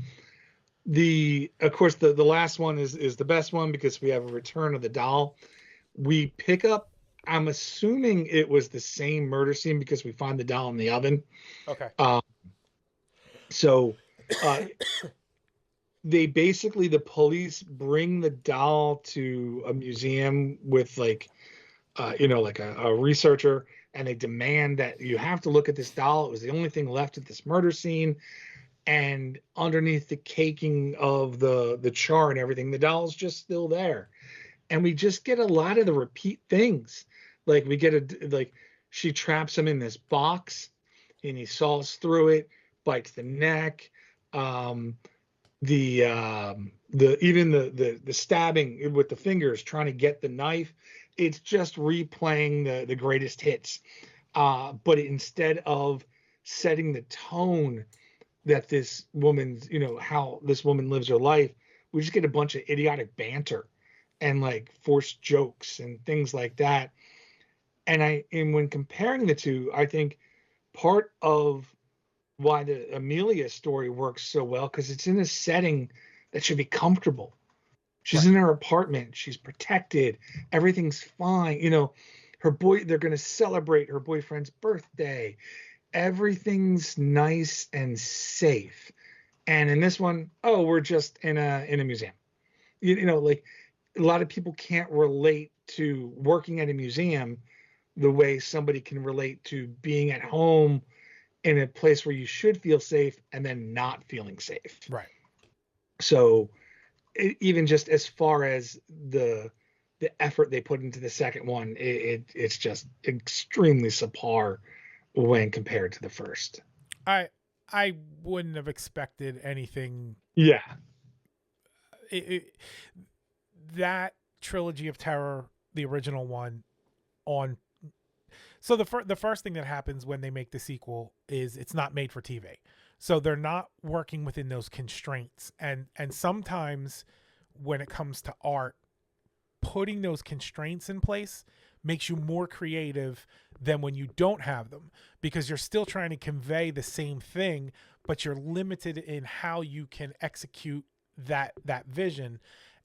Of course, the last one is the best one because we have a return of the doll. We pick up, I'm assuming it was the same murder scene because we find the doll in the oven. Okay. So they basically, the police bring the doll to a museum with like a researcher, and they demand that you have to look at this doll. It was the only thing left at this murder scene. And underneath the caking of the char and everything, the doll's just still there. And we just get a lot of the repeat things. Like we get like she traps him in this box and he saws through it, bites the neck. The stabbing with the fingers trying to get the knife, it's just replaying the greatest hits. But instead of setting the tone that this woman's, how this woman lives her life, we just get a bunch of idiotic banter and like forced jokes and things like that. And when comparing the two, I think part of why the Amelia story works so well, because it's in a setting that should be comfortable. She's in her apartment. She's protected. Everything's fine. They're going to celebrate her boyfriend's birthday. Everything's nice and safe. And in this one, we're just in a museum. Like a lot of people can't relate to working at a museum the way somebody can relate to being at home in a place where you should feel safe and then not feeling safe. Right. So even just as far as the effort they put into the second one, it's just extremely subpar when compared to the first. I wouldn't have expected anything. Yeah. That Trilogy of Terror, the original one, on. So the first thing that happens when they make the sequel is it's not made for TV. So they're not working within those constraints. And sometimes when it comes to art, putting those constraints in place makes you more creative than when you don't have them, because you're still trying to convey the same thing, but you're limited in how you can execute that vision.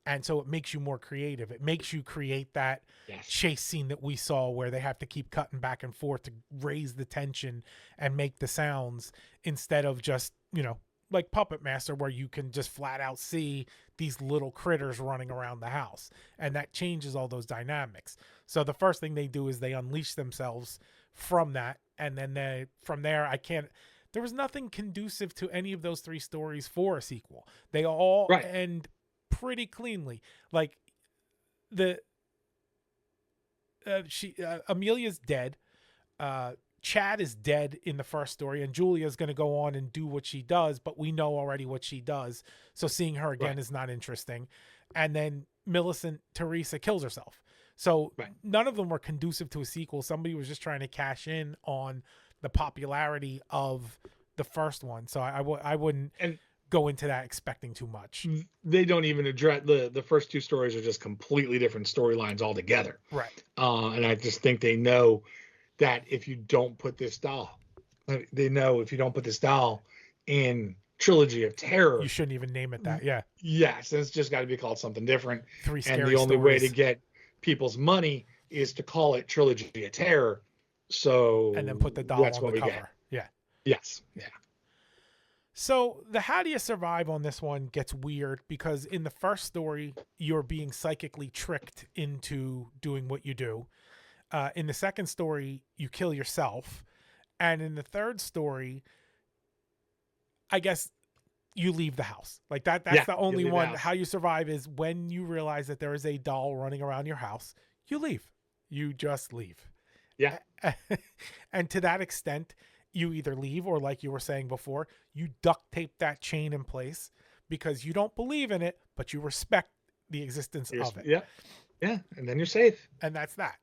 And so it makes you more creative. It makes you create that Yes. chase scene that we saw where they have to keep cutting back and forth to raise the tension and make the sounds, instead of just, like Puppet Master, where you can just flat out see these little critters running around the house. And that changes all those dynamics. So the first thing they do is they unleash themselves from that. And then from there, there was nothing conducive to any of those three stories for a sequel. They all Right. end pretty cleanly. Like Amelia's dead. Chad is dead in the first story, and Julia's going to go on and do what she does, but we know already what she does. So seeing her again is not interesting. And then Millicent Teresa kills herself. So none of them were conducive to a sequel. Somebody was just trying to cash in on the popularity of the first one. So I wouldn't go into that expecting too much. They don't even address the first two stories are just completely different storylines altogether. Right. And I just think they know that if you don't put this doll, in Trilogy of Terror, you shouldn't even name it that. Yeah. Yes, it's just got to be called something different. Three scary and the only stories. way to get people's money is to call it Trilogy of Terror. So and then put the doll on the cover. Get. Yeah. Yes. Yeah. So the how do you survive on this one gets weird, because in the first story, you're being psychically tricked into doing what you do. In the second story, you kill yourself. And in the third story, I guess you leave the house. Like that's the only one. How you survive is when you realize that there is a doll running around your house, you leave. You just leave. Yeah. And to that extent, you either leave, or like you were saying before, you duct tape that chain in place because you don't believe in it, but you respect the existence of it. Yeah. Yeah. And then you're safe. And that's that.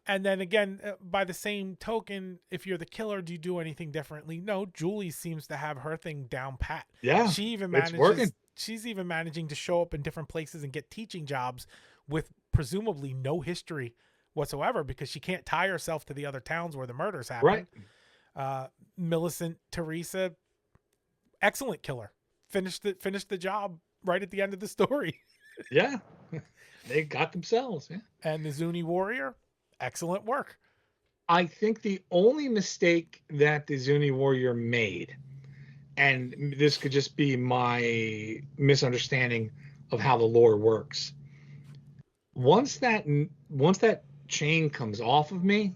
And then again, by the same token, if you're the killer, do you do anything differently? No, Julie seems to have her thing down pat. Yeah. She even manages, it's working. She's even managing to show up in different places and get teaching jobs with presumably no history whatsoever, because she can't tie herself to the other towns where the murders happen. Right. Millicent Teresa, excellent killer. Finished the job right at the end of the story. Yeah. They got themselves. Yeah. And the Zuni Warrior, excellent work. I think the only mistake that the Zuni Warrior made, and this could just be my misunderstanding of how the lore works. Once that chain comes off of me,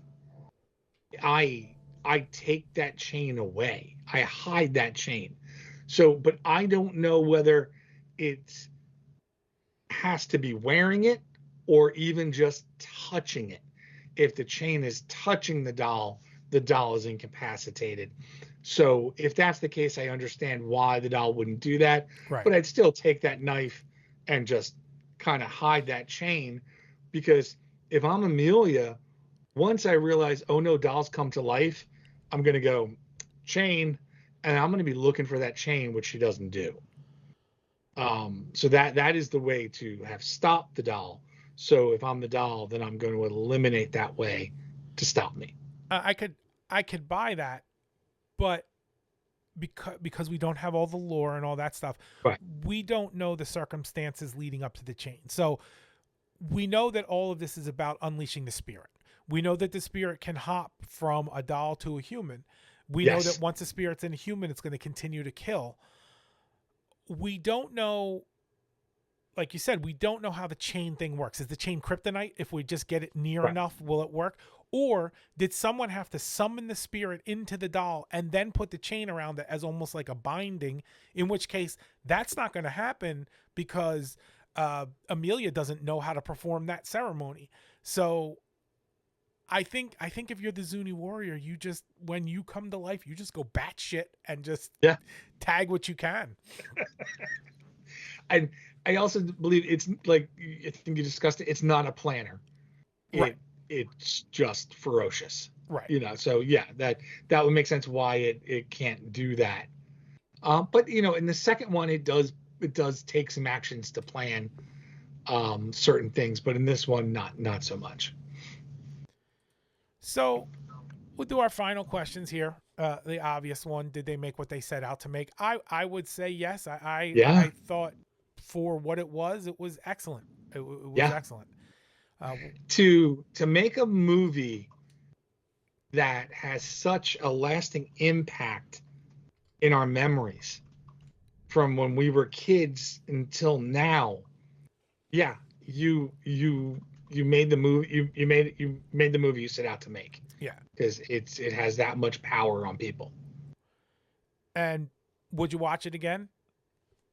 I take that chain away. I hide that chain. So, but I don't know whether it has to be wearing it or even just touching it. If the chain is touching the doll is incapacitated. So if that's the case, I understand why the doll wouldn't do that. Right. But I'd still take that knife and just kind of hide that chain, because if I'm Amelia, once I realize, oh no, dolls come to life, I'm going to go chain, and I'm going to be looking for that chain, which she doesn't do. So that is the way to have stopped the doll. So if I'm the doll, then I'm going to eliminate that way to stop me. I could buy that, but because we don't have all the lore and all that stuff, right, we don't know the circumstances leading up to the chain. So we know that all of this is about unleashing the spirit. We know that the spirit can hop from a doll to a human. We know that once the spirit's in a human, it's going to continue to kill. We don't know, like you said, we don't know how the chain thing works. Is the chain kryptonite? If we just get it near enough, will it work? Or did someone have to summon the spirit into the doll and then put the chain around it as almost like a binding? In which case, that's not going to happen because Amelia doesn't know how to perform that ceremony. So I think if you're the Zuni Warrior, you just, when you come to life, you just go batshit and just tag what you can. And I also believe it's like, I think you discussed it, it's not a planner. Right. It's just ferocious. Right. So yeah, that would make sense why it can't do that. But in the second one, it does take some actions to plan certain things, but in this one, not so much. So we'll do our final questions here. The obvious one: did they make what they set out to make? I would say yes. Yeah, I thought for what it was excellent. It was yeah. excellent. Uh, To make a movie that has such a lasting impact in our memories from when we were kids until now. Yeah, you made the movie you made the movie you set out to make, yeah. because it has that much power on people. And would you watch it again?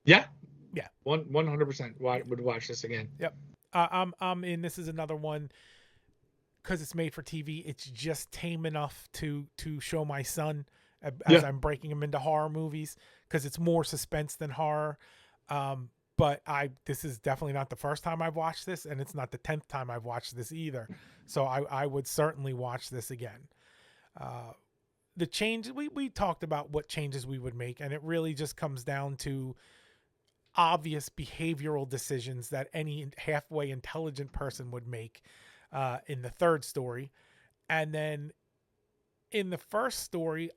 Yeah, Yeah. 100% Yeah. would watch this again. Yep. I'm in. This is another one because it's made for TV. It's just tame enough to show my son as Yeah, I'm breaking him into horror movies because it's more suspense than horror. But this is definitely not the first time I've watched this, and it's not the 10th time I've watched this either. So I would certainly watch this again. The change we talked about what changes we would make, and it really just comes down to obvious behavioral decisions that any halfway intelligent person would make in the third story. And then in the first story,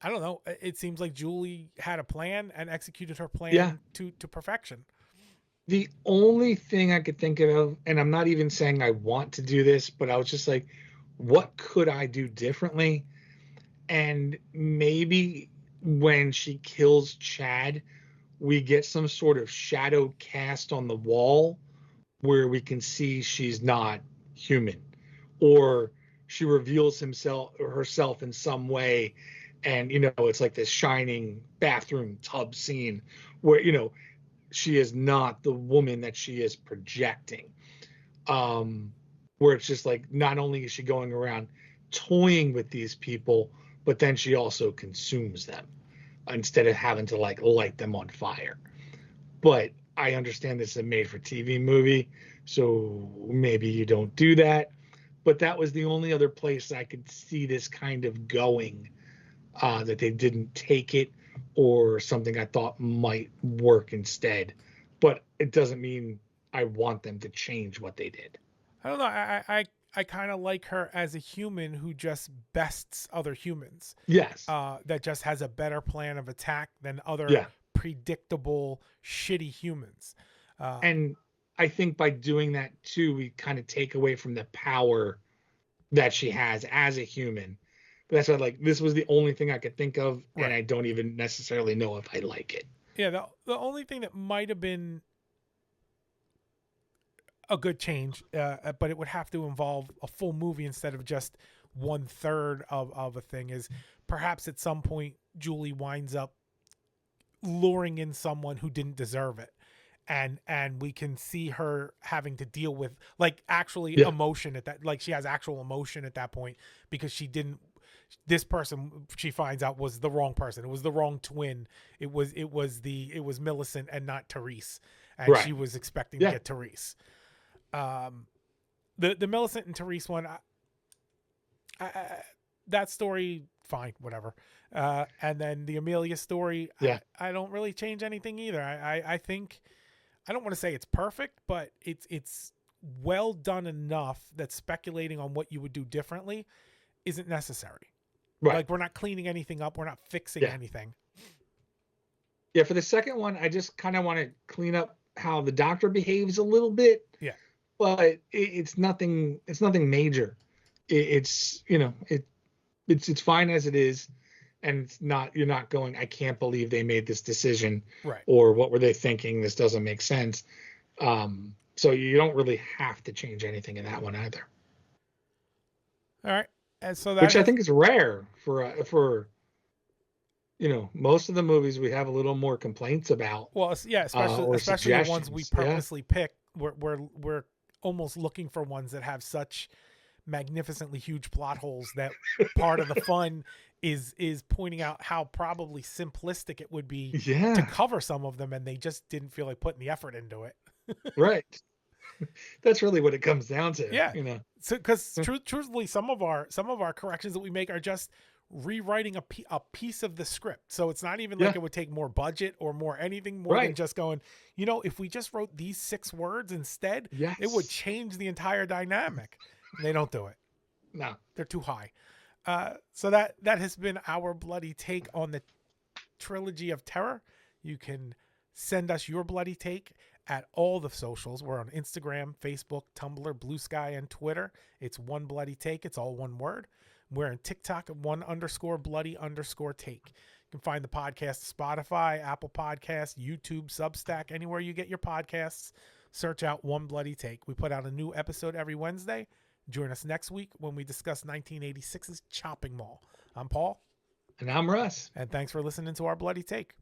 I don't know, it seems like Julie had a plan and executed her yeah. plan to perfection. The only thing I could think of, and I'm not even saying I want to do this, but I was just like, what could I do differently? And maybe when she kills Chad, we get some sort of shadow cast on the wall where we can see she's not human, or she reveals herself in some way, and it's like this shining bathroom tub scene where she is not the woman that she is projecting. Where it's just like, not only is she going around toying with these people, but then she also consumes them instead of having to like light them on fire. But I understand this is a made for TV movie, so maybe you don't do that. But that was the only other place I could see this kind of going, that they didn't take it, or something I thought might work instead. But it doesn't mean I want them to change what they did. I don't know. I kind of like her as a human who just bests other humans. Yes. That just has a better plan of attack than other Yeah. predictable, shitty humans. And I think by doing that too, we kind of take away from the power that she has as a human. But that's why, like, this was the only thing I could think of, Right. and I don't even necessarily know if I like it. Yeah, the only thing that might have been a good change, but it would have to involve a full movie instead of just 1/3 of a thing, is perhaps at some point Julie winds up luring in someone who didn't deserve it. And we can see her having to deal with like actually Yeah. emotion at that, like she has actual emotion at that point because she didn't, this person she finds out was the wrong person. It was the wrong twin. It was Millicent and not Therese. And Right. she was expecting Yeah. to get Therese. The Millicent and Therese one, that story, fine, whatever. And then the Amelia story, Yeah. I don't really change anything either. I think, I don't want to say it's perfect, but it's well done enough that speculating on what you would do differently isn't necessary. Right. Like, we're not cleaning anything up. We're not fixing Yeah. anything. Yeah. For the second one, I just kind of want to clean up how the doctor behaves a little bit. Yeah. But it's nothing. It's nothing major. It's it's fine as it is, and it's not. You're not going, I can't believe they made this decision, Right. or what were they thinking? This doesn't make sense. So you don't really have to change anything in that one either. All right. And so that Which I think is rare for most of the movies we have a little more complaints about. Well, yeah, Or especially the ones we suggestions. Yeah. purposely pick. We're almost looking for ones that have such magnificently huge plot holes that part of the fun is pointing out how probably simplistic it would be to Yeah. cover some of them, and they just didn't feel like putting the effort into it. Right. That's really what it comes down to. Yeah. You know. So, because truthfully, some of our corrections that we make are just rewriting a piece of the script. So it's not even like Yeah. it would take more budget or more anything more than Right. just going, if we just wrote these 6 words instead, it would Yes. change the entire dynamic. And they don't do it. No. They're too high. So that has been our bloody take on the Trilogy of Terror. You can send us your bloody take at all the socials. We're on Instagram, Facebook, Tumblr, Blue Sky, and Twitter. It's One Bloody Take. It's all one word. We're on TikTok at _bloody_take. You can find the podcast Spotify, Apple Podcasts, YouTube, Substack, anywhere you get your podcasts. Search out One Bloody Take. We put out a new episode every Wednesday. Join us next week when we discuss 1986's Chopping Mall. I'm Paul. And I'm Russ. And thanks for listening to our Bloody Take.